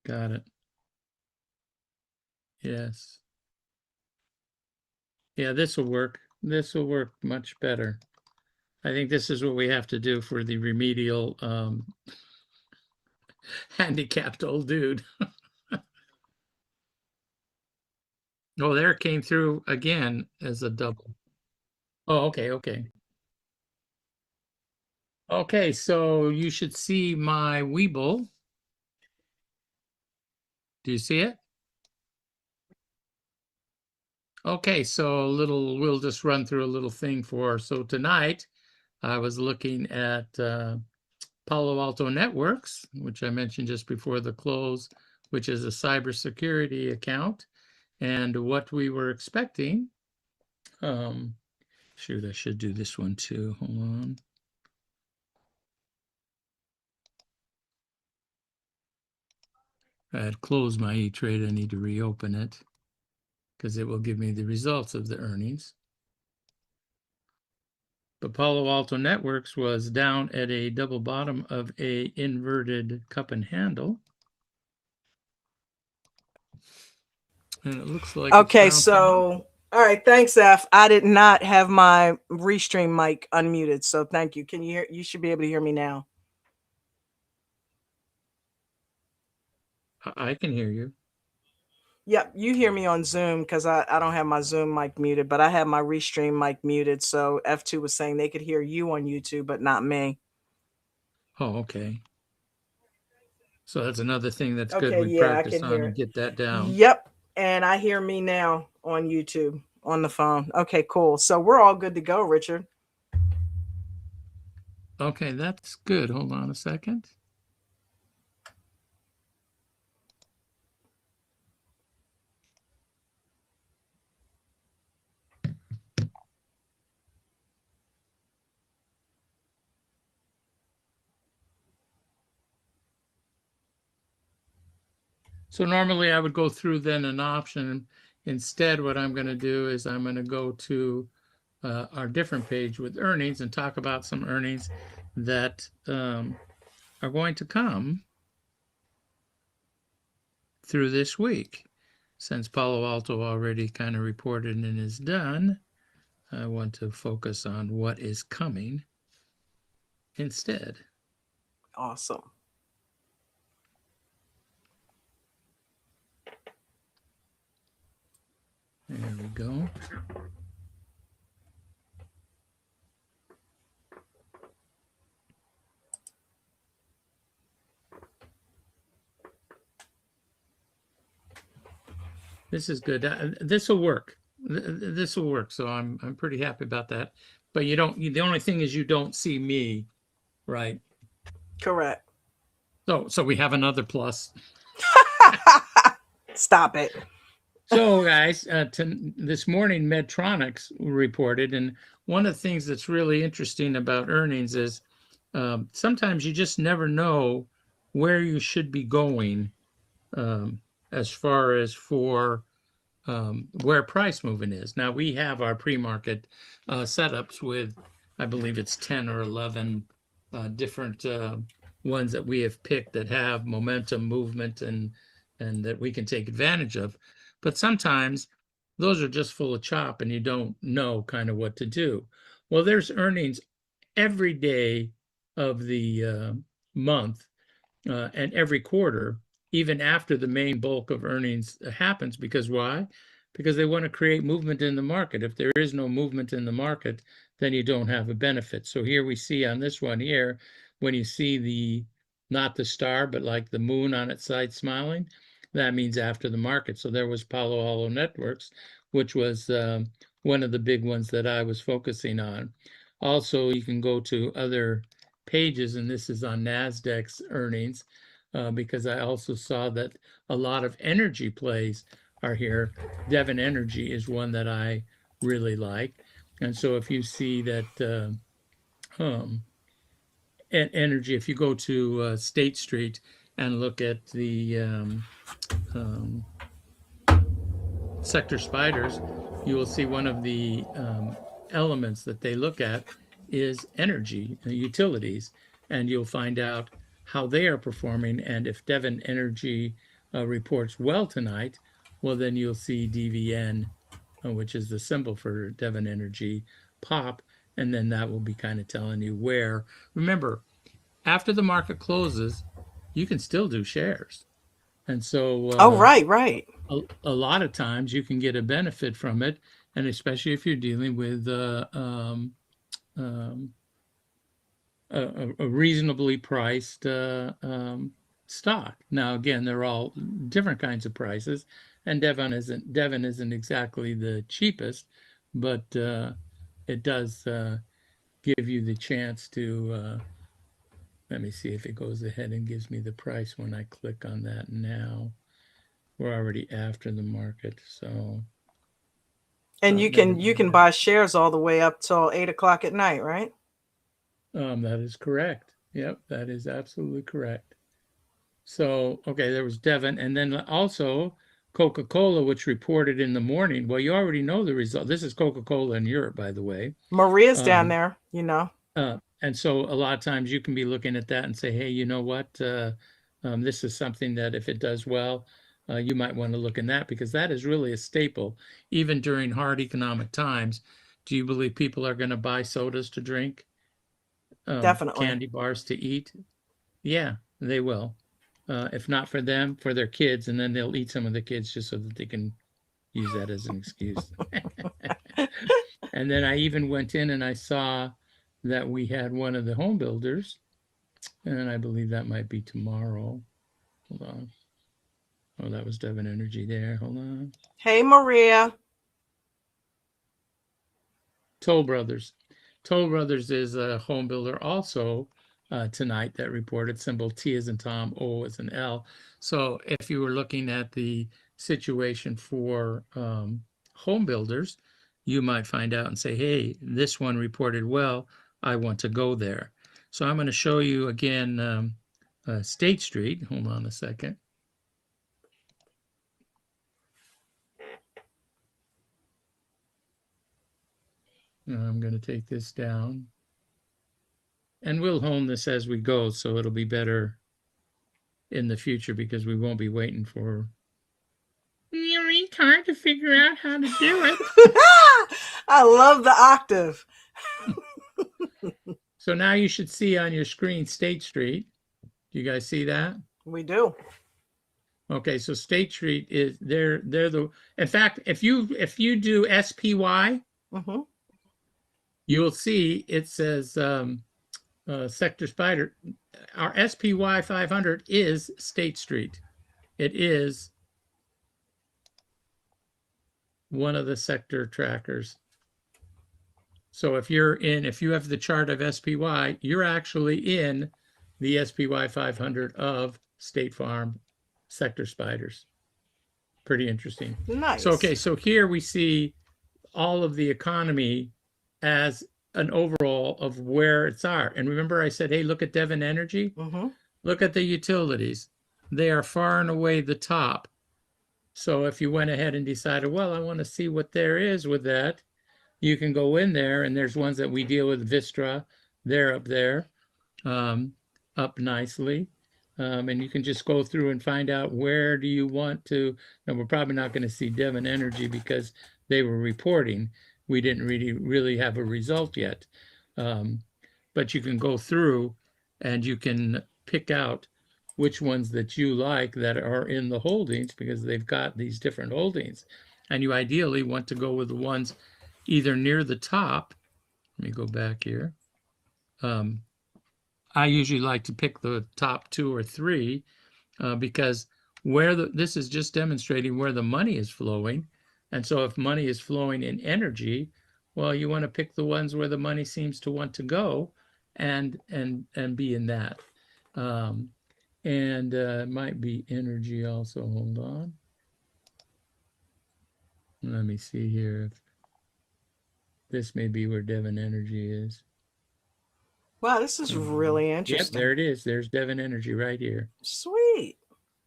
Speaker 5: Got it. Yes. Yeah, this will work. This will work much better. I think this is what we have to do for the remedial handicapped old dude. Oh, there it came through again as a double. Oh, okay, okay. Okay, so you should see my Weeble. Do you see it? Okay, so we'll just run through a little thing so tonight I was looking at Palo Alto Networks, which I mentioned just before the close, which is a cybersecurity account, and what we were expecting. Shoot, I should do this one too. Hold on. I had closed my E-Trade. I need to reopen it because it will give me the results of the earnings. But Palo Alto Networks was down at a double bottom of a inverted cup and handle. And it looks like
Speaker 1: okay, so all right, thanks, F. I did not have my restream mic unmuted, so thank you. Can you hear? You should be able to hear me now.
Speaker 5: I can hear you.
Speaker 1: Yep, you hear me on Zoom because I don't have my Zoom mic muted, but I have my restream mic muted. So F2 was saying they could hear you on YouTube, but not me.
Speaker 5: Oh, okay. So that's another thing that's
Speaker 1: okay,
Speaker 5: good. We
Speaker 1: yeah,
Speaker 5: practice
Speaker 1: I can
Speaker 5: on
Speaker 1: hear.
Speaker 5: and get that down.
Speaker 1: Yep, and I hear me now on YouTube on the phone. Okay, cool. So we're all good to go, Richard.
Speaker 5: Okay, that's good. Hold on a second. So normally I would go through then an option. Instead, what I'm going to do is I'm going to go to our different page with earnings and talk about some earnings that are going to come through this week. Since Palo Alto already kind of reported and is done, I want to focus on what is coming instead.
Speaker 1: Awesome.
Speaker 5: There we go. This is good. This will work. This will work. So I'm pretty happy about that. But the only thing is you don't see me, right?
Speaker 1: Correct.
Speaker 5: So we have another plus.
Speaker 1: Stop it.
Speaker 5: So guys, this morning Medtronics reported, and one of the things that's really interesting about earnings is sometimes you just never know where you should be going as far as for where price movement is. Now we have our pre-market setups with, I believe it's 10 or 11 different ones that we have picked that have momentum, movement, and that we can take advantage of. But sometimes those are just full of chop and you don't know kind of what to do. Well, there's earnings every day of the month and every quarter, even after the main bulk of earnings happens. Because why? Because they want to create movement in the market. If there is no movement in the market, then you don't have a benefit. So here we see on this one here, when you see not the star, but like the moon on its side smiling, that means after the market. So there was Palo Alto Networks, which was one of the big ones that I was focusing on. Also, you can go to other pages, and this is on NASDAQ's earnings, because I also saw that a lot of energy plays are here. Devon Energy is one that I really like. And so if you see that energy, if you go to State Street and look at the sector spiders, you will see one of the elements that they look at is energy, utilities, and you'll find out how they are performing. And if Devon Energy reports well tonight, well, then you'll see DVN, which is the symbol for Devon Energy, pop, and then that will be kind of telling you where. Remember, after the market closes, you can still do shares. And so
Speaker 1: oh, right.
Speaker 5: A lot of times you can get a benefit from it, and especially if you're dealing with a reasonably priced stock. Now, again, they're all different kinds of prices, and Devon isn't exactly the cheapest, but it does give you the chance to. Let me see if it goes ahead and gives me the price when I click on that now. We're already after the market, so.
Speaker 1: And you can buy shares all the way up till 8 o'clock at night, right?
Speaker 5: That is correct. Yep, that is absolutely correct. So, okay, there was Devon, and then also Coca-Cola, which reported in the morning. Well, you already know the result. This is Coca-Cola in Europe, by the way.
Speaker 1: Maria's down there,
Speaker 5: And so a lot of times you can be looking at that and say, hey, you know what? This is something that if it does well, you might want to look in that, because that is really a staple. Even during hard economic times, do you believe people are going to buy sodas to drink?
Speaker 1: Definitely.
Speaker 5: Candy bars to eat? Yeah, they will. If not for them, for their kids, and then they'll eat some of the kids just so that they can use that as an excuse. And then I even went in and I saw that we had one of the home builders, and I believe that might be tomorrow. Hold on. Oh, that was Devon Energy there. Hold on.
Speaker 1: Hey, Maria.
Speaker 5: Toll Brothers. Toll Brothers is a home builder also tonight that reported, symbol T as in Tom, O as in L. So if you were looking at the situation for home builders, you might find out and say, hey, this one reported well, I want to go there. So I'm going to show you again State Street. Hold on a second. I'm going to take this down. And we'll hone this as we go, so it'll be better in the future, because we won't be waiting for it's hard to figure out how to do it.
Speaker 1: I love the octave.
Speaker 5: So now you should see on your screen State Street. Do you guys see that?
Speaker 1: We do.
Speaker 5: Okay, so State Street is they're the, in fact, if you do SPY, you'll see it says Sector Spider. Our SPY 500 is State Street. It is one of the sector trackers. So if you have the chart of SPY, you're actually in the SPY 500 of State Farm Sector Spiders. Pretty interesting.
Speaker 1: Nice.
Speaker 5: So, okay, so here we see all of the economy as an overall of where it's at. And remember I said, hey, look at Devon Energy. Look at the utilities. They are far and away the top. So if you went ahead and decided, well, I want to see what there is with that, you can go in there, and there's ones that we deal with, Vistra, they're up there, up nicely. And you can just go through and find out where do you want to. Now, we're probably not going to see Devon Energy because they were reporting, we didn't really have a result yet. But you can go through and you can pick out which ones that you like that are in the holdings, because they've got these different holdings. And you ideally want to go with the ones either near the top. Let me go back here. I usually like to pick the top 2 or 3 because this is just demonstrating where the money is flowing. And so if money is flowing in energy, well, you want to pick the ones where the money seems to want to go and be in that. It might be energy also. Hold on. Let me see here. This may be where Devon Energy is.
Speaker 1: Wow, this is really
Speaker 5: Yep,
Speaker 1: interesting.
Speaker 5: there it is. There's Devon Energy right here.
Speaker 1: Sweet.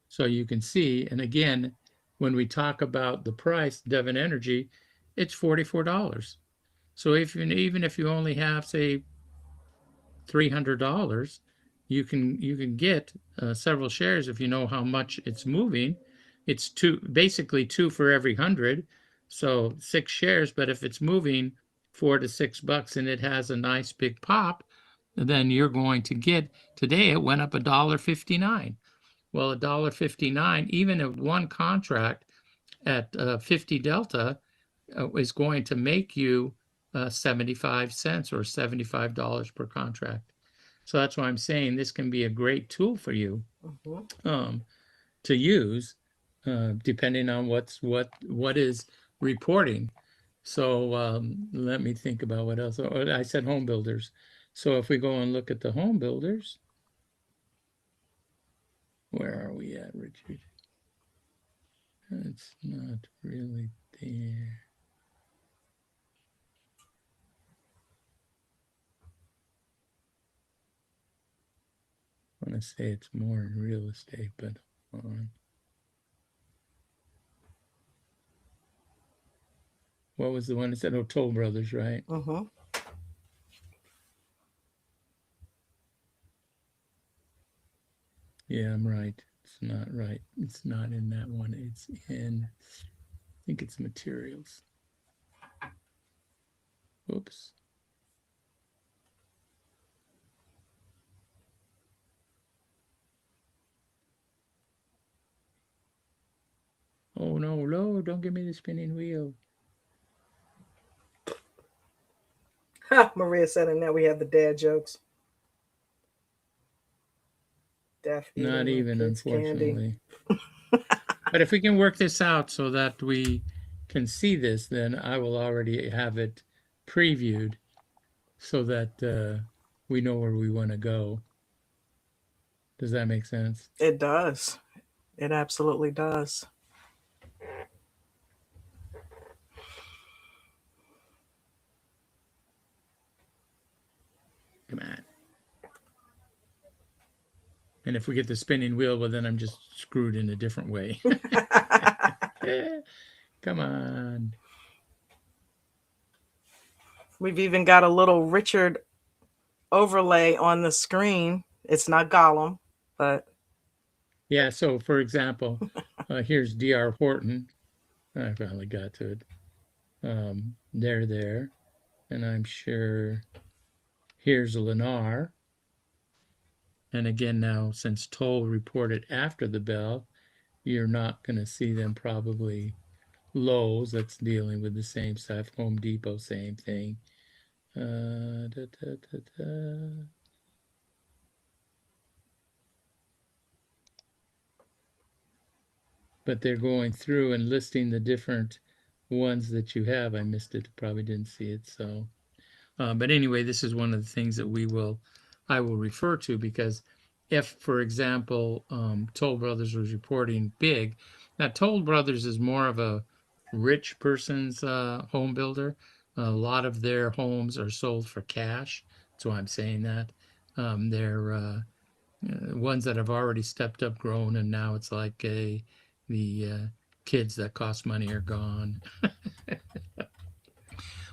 Speaker 5: So you can see, and again, when we talk about the price, Devon Energy, it's $44. So even if you only have, say, $300, you can get several shares if you know how much it's moving. It's basically 2 for every 100, so 6 shares. But if it's moving $4 to $6 and it has a nice big pop, then you're going to get. Today it went up $1.59. Well, $1.59, even if one contract at 50 delta is going to make you 75 cents or $75 per contract. So that's why I'm saying this can be a great tool for you to use, depending on what is reporting. So let me think about what else. Oh, I said home builders. So if we go and look at the home builders, where are we at, Richard? It's not really there. I want to say it's more in real estate, but hold on. What was the one that said, oh, Toll Brothers, right? Yeah, I'm right. It's not right. It's not in that one. It's in, I think it's materials. Oops. Oh, no, don't give me the spinning wheel.
Speaker 1: Maria said in there we have the dad jokes.
Speaker 5: Not even, unfortunately. But if we can work this out so that we can see this, then I will already have it previewed so that we know where we want to go. Does that make sense?
Speaker 1: It does. It absolutely does.
Speaker 5: Come on. And if we get the spinning wheel, well, then I'm just screwed in a different way. Come on.
Speaker 1: We've even got a little Richard overlay on the screen. It's not Gollum, but
Speaker 5: yeah. So, for example, here's D.R. Horton. I finally got to it. They're there, and I'm sure here's Lennar. And again, now since Toll reported after the bell, you're not going to see them probably. Lowe's, that's dealing with the same stuff. Home Depot, same thing. But they're going through and listing the different ones that you have. I missed it, probably didn't see it. So, but anyway, this is one of the things that I will refer to, because if, for example, Toll Brothers was reporting big, now Toll Brothers is more of a rich person's home builder. A lot of their homes are sold for cash. That's why I'm saying that. They're ones that have already stepped up, grown, and now it's like the kids that cost money are gone.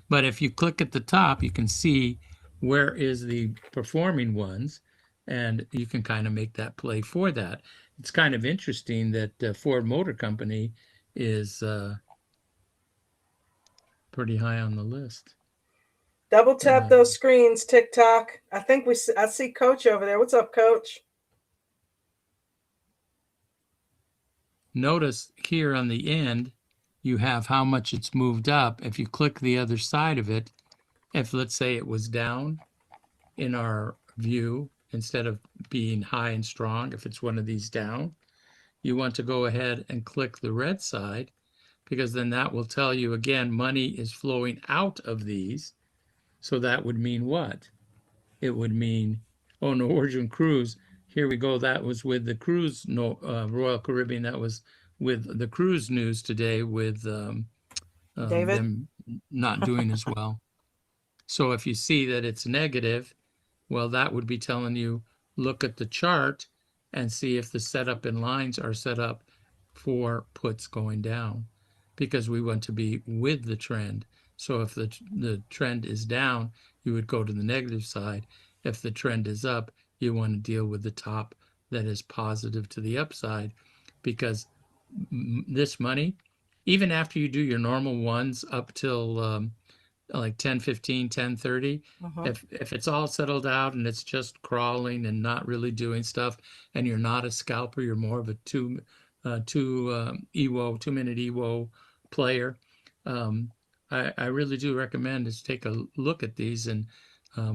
Speaker 5: But if you click at the top, you can see where is the performing ones, and you can kind of make that play for that. It's kind of interesting that Ford Motor Company is pretty high on the list.
Speaker 1: Double tap those screens, TikTok. I think I see Coach over there. What's up, Coach?
Speaker 5: Notice here on the end, you have how much it's moved up. If you click the other side of it, if let's say it was down in our view, instead of being high and strong, if it's one of these down, you want to go ahead and click the red side, because then that will tell you again, money is flowing out of these. So that would mean what? It would mean, oh, Norwegian Cruise, here we go. That was with the cruise, Royal Caribbean. That was with the cruise news today with
Speaker 1: David?
Speaker 5: them not doing as well. So if you see that it's negative, well, that would be telling you, look at the chart and see if the setup and lines are set up for puts going down, because we want to be with the trend. So if the trend is down, you would go to the negative side. If the trend is up, you want to deal with the top that is positive to the upside, because this money, even after you do your normal ones up till like 10:15, 10:30, if it's all settled out and it's just crawling and not really doing stuff, and you're not a scalper, you're more of a two minute EWO player, I really do recommend is take a look at these and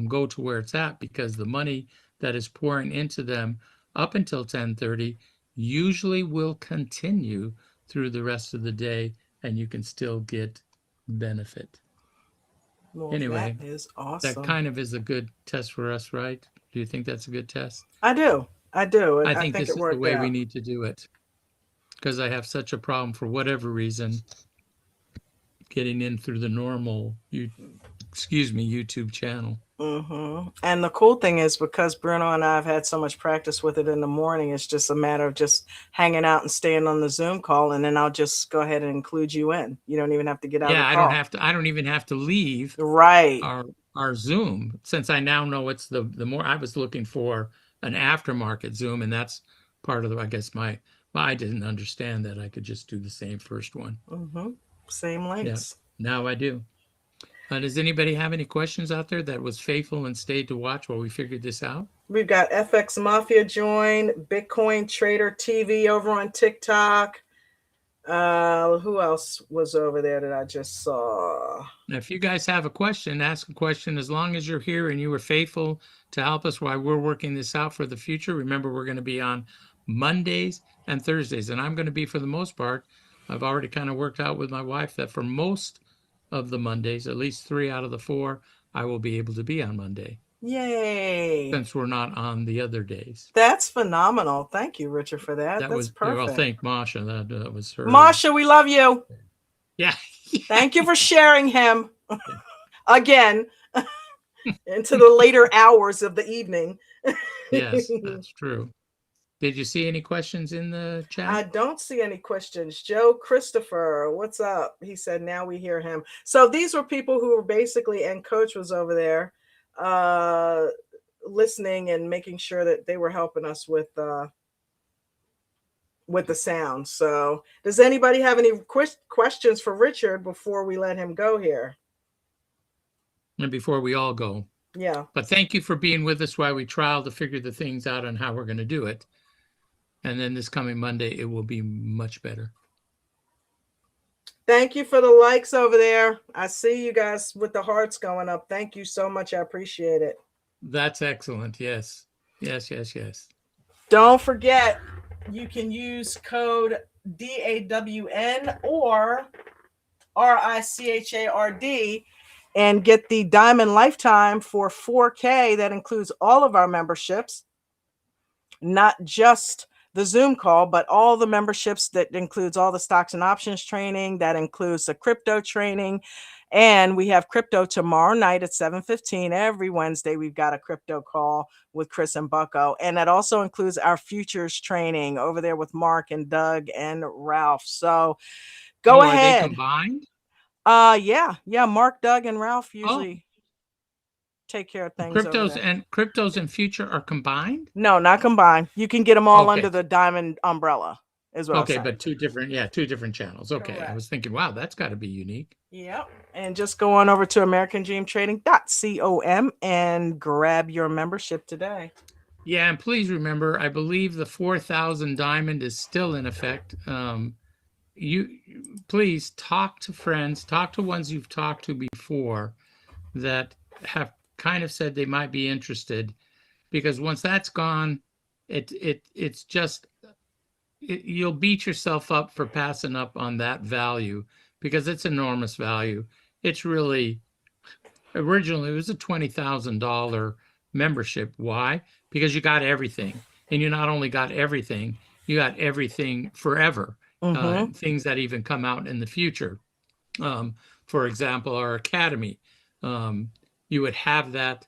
Speaker 5: go to where it's at, because the money that is pouring into them up until 10:30 usually will continue through the rest of the day, and you can still get benefit.
Speaker 1: Well,
Speaker 5: anyway,
Speaker 1: that is awesome.
Speaker 5: That kind of is a good test for us, right? Do you think that's a good test?
Speaker 1: I do. I
Speaker 5: think this is the way we need to do it, because I have such a problem, for whatever reason, getting in through the normal YouTube channel.
Speaker 1: And the cool thing is, because Bruno and I have had so much practice with it in the morning, it's just a matter of just hanging out and staying on the Zoom call, and then I'll just go ahead and include you in. You don't even have to get out of the call.
Speaker 5: I don't even have to leave our Zoom, since I now know it's the more. I was looking for an aftermarket Zoom, and that's part of the, I guess I didn't understand that I could just do the same first one.
Speaker 1: Same links.
Speaker 5: Yeah, now I do. Does anybody have any questions out there that was faithful and stayed to watch while we figured this out?
Speaker 1: We've got FX Mafia join, Bitcoin Trader TV over on TikTok. Who else was over there that I just saw?
Speaker 5: Now, if you guys have a question, ask a question. As long as you're here and you were faithful to help us while we're working this out for the future. Remember, we're going to be on Mondays and Thursdays, and I'm going to be, for the most part, I've already kind of worked out with my wife that for most of the Mondays, at least 3 out of the 4, I will be able to be on Monday.
Speaker 1: Yay!
Speaker 5: Since we're not on the other days.
Speaker 1: That's phenomenal. Thank you, Richard, for that. That's perfect.
Speaker 5: Well, thank Masha. That was her.
Speaker 1: Masha, we love you.
Speaker 5: Yeah.
Speaker 1: Thank you for sharing him again into the later hours of the evening.
Speaker 5: Yes, that's true. Did you see any questions in the chat?
Speaker 1: I don't see any questions. Joe Christopher, what's up? He said, now we hear him. So these were people who were basically, and Coach was over there listening and making sure that they were helping us with the sound. So does anybody have any questions for Richard before we let him go here?
Speaker 5: And before we all go.
Speaker 1: Yeah.
Speaker 5: But thank you for being with us while we trial to figure the things out on how we're going to do it. And then this coming Monday, it will be much better.
Speaker 1: Thank you for the likes over there. I see you guys with the hearts going up. Thank you so much. I appreciate it.
Speaker 5: That's excellent. Yes. Yes, yes, yes.
Speaker 1: Don't forget, you can use code DAWN or RICHARD and get the Diamond Lifetime for 4K. That includes all of our memberships, not just the Zoom call, but all the memberships. That includes all the stocks and options training. That includes the crypto training. And we have crypto tomorrow night at 7:15. Every Wednesday, we've got a crypto call with Chris and Bucko. And that also includes our futures training over there with Mark and Doug and Ralph. So go ahead.
Speaker 5: Are they combined?
Speaker 1: Yeah. Mark, Doug, and Ralph usually take care of things.
Speaker 5: Cryptos and future are combined?
Speaker 1: No, not combined. You can get them all under the Diamond umbrella. is what I'm
Speaker 5: Okay,
Speaker 1: saying.
Speaker 5: but two different channels. Okay, I
Speaker 1: Correct.
Speaker 5: was thinking, wow, that's got to be unique.
Speaker 1: Yep. And just go on over to americandreamtrading.com and grab your membership today.
Speaker 5: Yeah, and please remember, I believe the 4,000 diamond is still in effect. You please talk to friends, talk to ones you've talked to before that have kind of said they might be interested, because once that's gone, it's just you'll beat yourself up for passing up on that value, because it's enormous value. It's really, originally it was a $20,000 membership. Why? Because you got everything, and you not only got everything, you got everything forever. Things that even come out in the future. For example, our academy, you would have that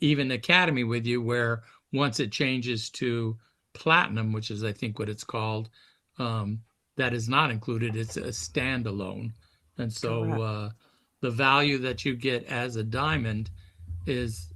Speaker 5: even academy with you, where once it changes to platinum, which is I think what it's called, that is not included. It's a standalone, and so the value that you get as a diamond is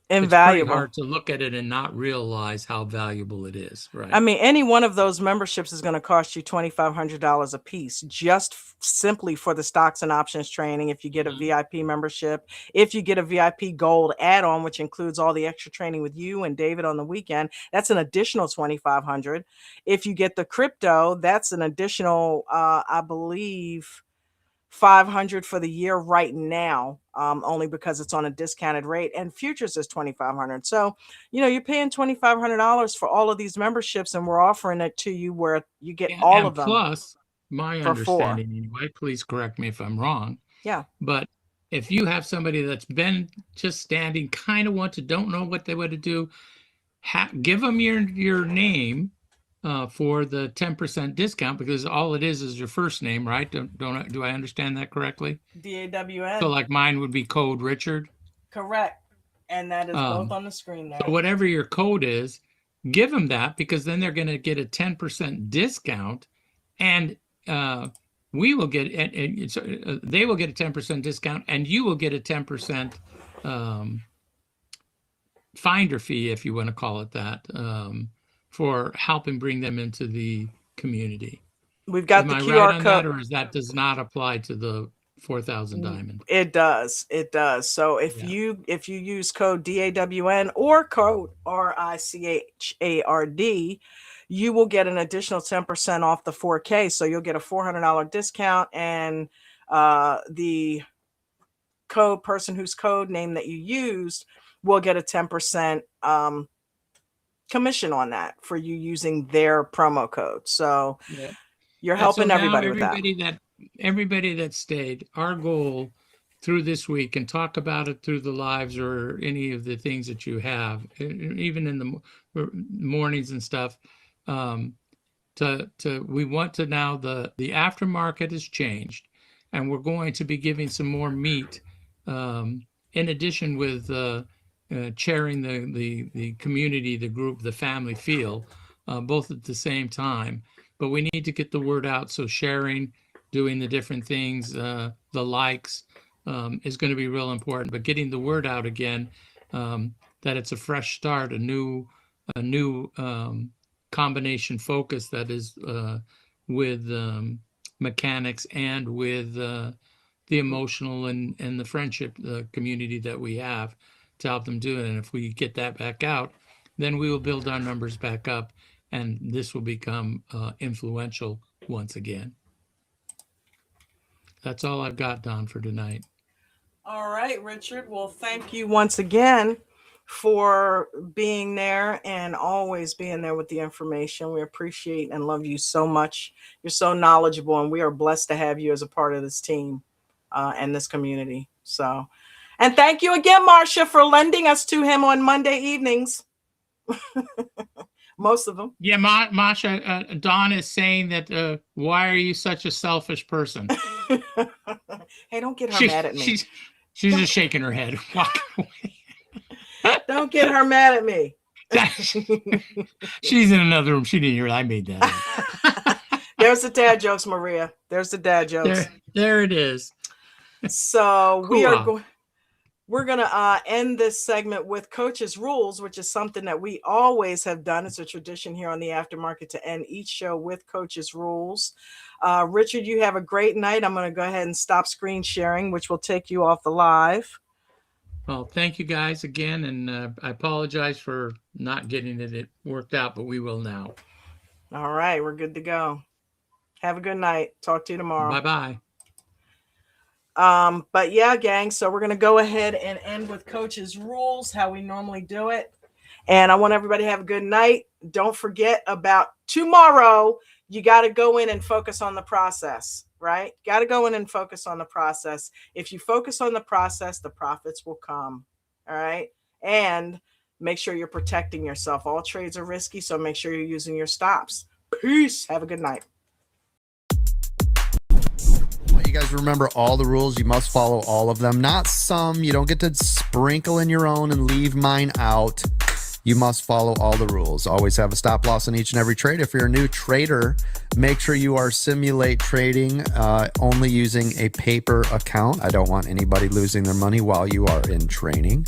Speaker 5: it's pretty
Speaker 1: Invaluable.
Speaker 5: hard to look at it and not realize how valuable it is, right?
Speaker 1: I mean, any one of those memberships is going to cost you $2,500 a piece, just simply for the stocks and options training. If you get a VIP membership, if you get a VIP gold add-on, which includes all the extra training with you and David on the weekend, that's an additional $2,500. If you get the crypto, that's an additional, I believe, $500 for the year right now, only because it's on a discounted rate, and futures is $2,500. So, you're paying $2,500 for all of these memberships, and we're offering it to you where you get all
Speaker 5: And
Speaker 1: of them.
Speaker 5: plus, my
Speaker 1: for
Speaker 5: understanding anyway, please correct me if I'm wrong,
Speaker 1: Yeah.
Speaker 5: but if you have somebody that's been just standing, kind of don't know what they want to do, give them your name for the 10% discount, because all it is your first name, right? Do I understand that correctly?
Speaker 1: DAWN.
Speaker 5: So like mine would be code Richard.
Speaker 1: Correct. And that is both on the screen there.
Speaker 5: So whatever your code is, give them that, because then they're going to get a 10% discount, and we will get they will get a 10% discount, and you will get a 10% finder fee, if you want to call it that, for helping bring them into the community.
Speaker 1: We've got
Speaker 5: Am
Speaker 1: the
Speaker 5: I
Speaker 1: QR
Speaker 5: right on
Speaker 1: code.
Speaker 5: that, or does not apply to the 4,000 diamond?
Speaker 1: It does. It does. So if you use code DAWN or code RICHARD, you will get an additional 10% off the 4K. So you'll get a $400 discount, and the person whose code name that you used will get a 10% commission on that for you using their promo code. So you're helping everybody with that.
Speaker 5: Everybody that stayed, our goal through this week, and talk about it through the lives or any of the things that you have, even in the mornings and stuff, we want to now, the aftermarket has changed, and we're going to be giving some more meat, in addition with chairing the community, the group, the family feel, both at the same time. But we need to get the word out. So sharing, doing the different things, the likes, is going to be real important. But getting the word out again, that it's a fresh start, a new combination focus that is with mechanics and with the emotional and the friendship community that we have to help them do it. And if we get that back out, then we will build our numbers back up, and this will become influential once again. That's all I've got, Don, for tonight.
Speaker 1: All right, Richard. Well, thank you once again for being there and always being there with the information. We appreciate and love you so much. You're so knowledgeable, and we are blessed to have you as a part of this team and this community. So, and thank you again, Marcia, for lending us to him on Monday evenings. Most of them.
Speaker 5: Yeah, Masha, Dawn is saying that, why are you such a selfish person?
Speaker 1: Hey, don't get her mad at me.
Speaker 5: She's just shaking her head. Walking away.
Speaker 1: Don't get her mad at me.
Speaker 5: She's in another room. She didn't hear it. I made that up.
Speaker 1: There's the dad jokes, Maria. There's the dad jokes.
Speaker 5: There it is.
Speaker 1: So we are going. we're going to end this segment with Coach's Rules, which is something that we always have done. It's a tradition here on the Aftermarket to end each show with Coach's Rules. Richard, you have a great night. I'm going to go ahead and stop screen sharing, which will take you off the live.
Speaker 5: Well, thank you guys again, and I apologize for not getting it worked out, but we will now.
Speaker 1: All right, we're good to go. Have a good night. Talk to you tomorrow.
Speaker 5: Bye-bye.
Speaker 1: But yeah, gang, so we're going to go ahead and end with Coach's Rules, how we normally do it. And I want everybody to have a good night. Don't forget about tomorrow. You got to go in and focus on the process, right? Got to go in and focus on the process. If you focus on the process, the profits will come. All right. And make sure you're protecting yourself. All trades are risky, so make sure you're using your stops. Peace. Have a good night.
Speaker 6: You guys remember all the rules. You must follow all of them. Not some. You don't get to sprinkle in your own and leave mine out. You must follow all the rules. Always have a stop loss in each and every trade. If you're a new trader, make sure you are simulate trading only using a paper account. I don't want anybody losing their money while you are in training.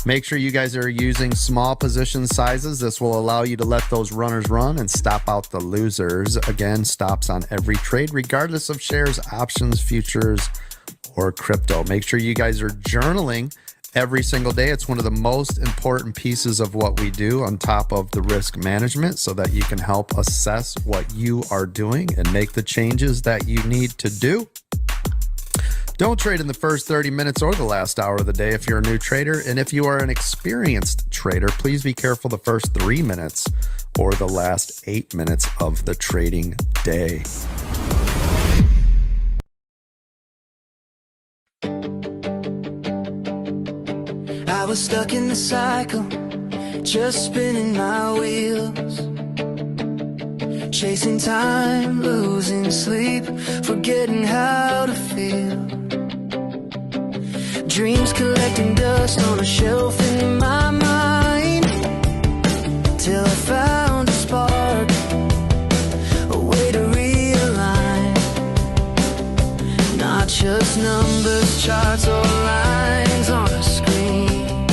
Speaker 6: Make sure you guys are using small position sizes. This will allow you to let those runners run and stop out the losers. Again, stops on every trade, regardless of shares, options, futures, or crypto. Make sure you guys are journaling every single day. It's one of the most important pieces of what we do on top of the risk management, so that you can help assess what you are doing and make the changes that you need to do. Don't trade in the first 30 minutes or the last hour of the day if you're a new trader. And if you are an experienced trader, please be careful the first 3 minutes or the last 8 minutes of the trading day.
Speaker 2: I was stuck in the cycle, just spinning my wheels, chasing time, losing sleep, forgetting how to feel. Dreams collecting dust on a shelf in my mind, till I found a spark, a way to realign. Not just numbers, charts, or lines on a screen.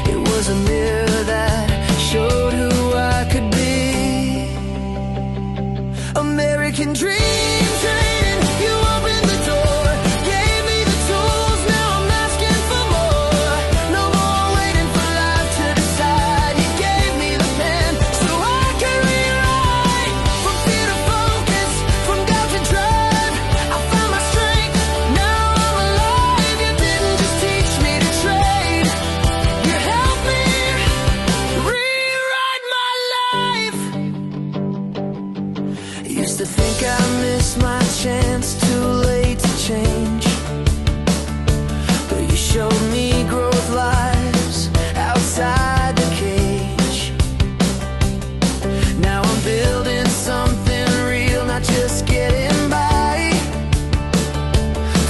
Speaker 2: It was a mirror that showed who I could be. American dream trading, you opened the door, gave me the tools, now I'm asking for more. No more waiting for life to decide. You gave me the pen so I can rewrite. From fear to focus, from doubt to drive, I found my strength, now I'm alive. You didn't just teach me to trade, you helped me rewrite my life. Used to think I missed my chance, too late to change, but you showed me growth lies outside the cage. Now I'm building something real, not just getting by.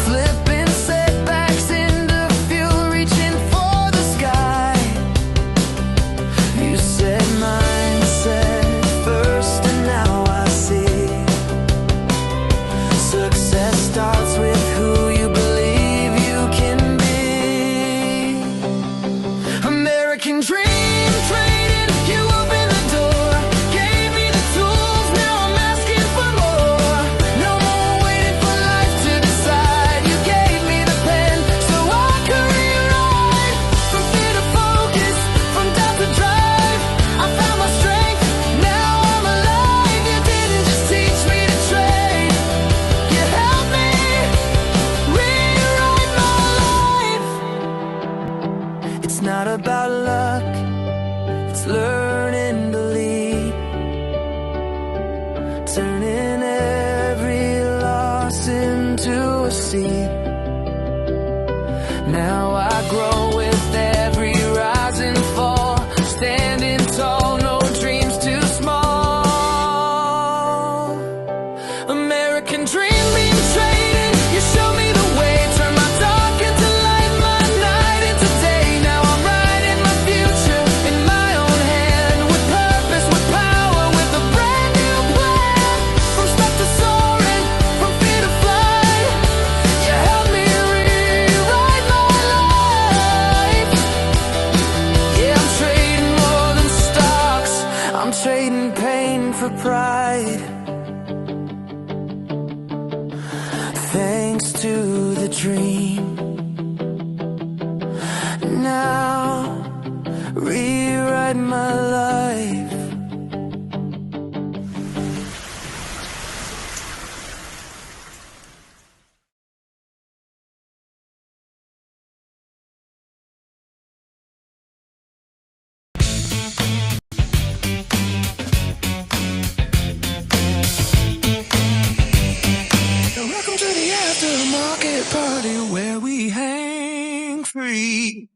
Speaker 2: Flipping setbacks into fuel, reaching for the sky. You said mindset first, and now I see. Success starts with who you believe you can be. American dream trading, you opened the door, gave me the tools, now I'm asking for more. No more waiting for life to decide. You gave me the pen so I could rewrite. From fear to focus, from doubt to drive, I found my strength, now I'm alive. You didn't just teach me to trade, you helped me rewrite my life. It's not about luck, it's learning to lead, turning every loss into a seed. Now I grow with every rise and fall, standing tall, no dreams too small. American dream being traded, you show me the way, turn my dark into light, my night into day. Now I'm writing my future in my own hand, with purpose, with power, with a brand new plan. From stuck to soaring, from fear to fly, you helped me rewrite free.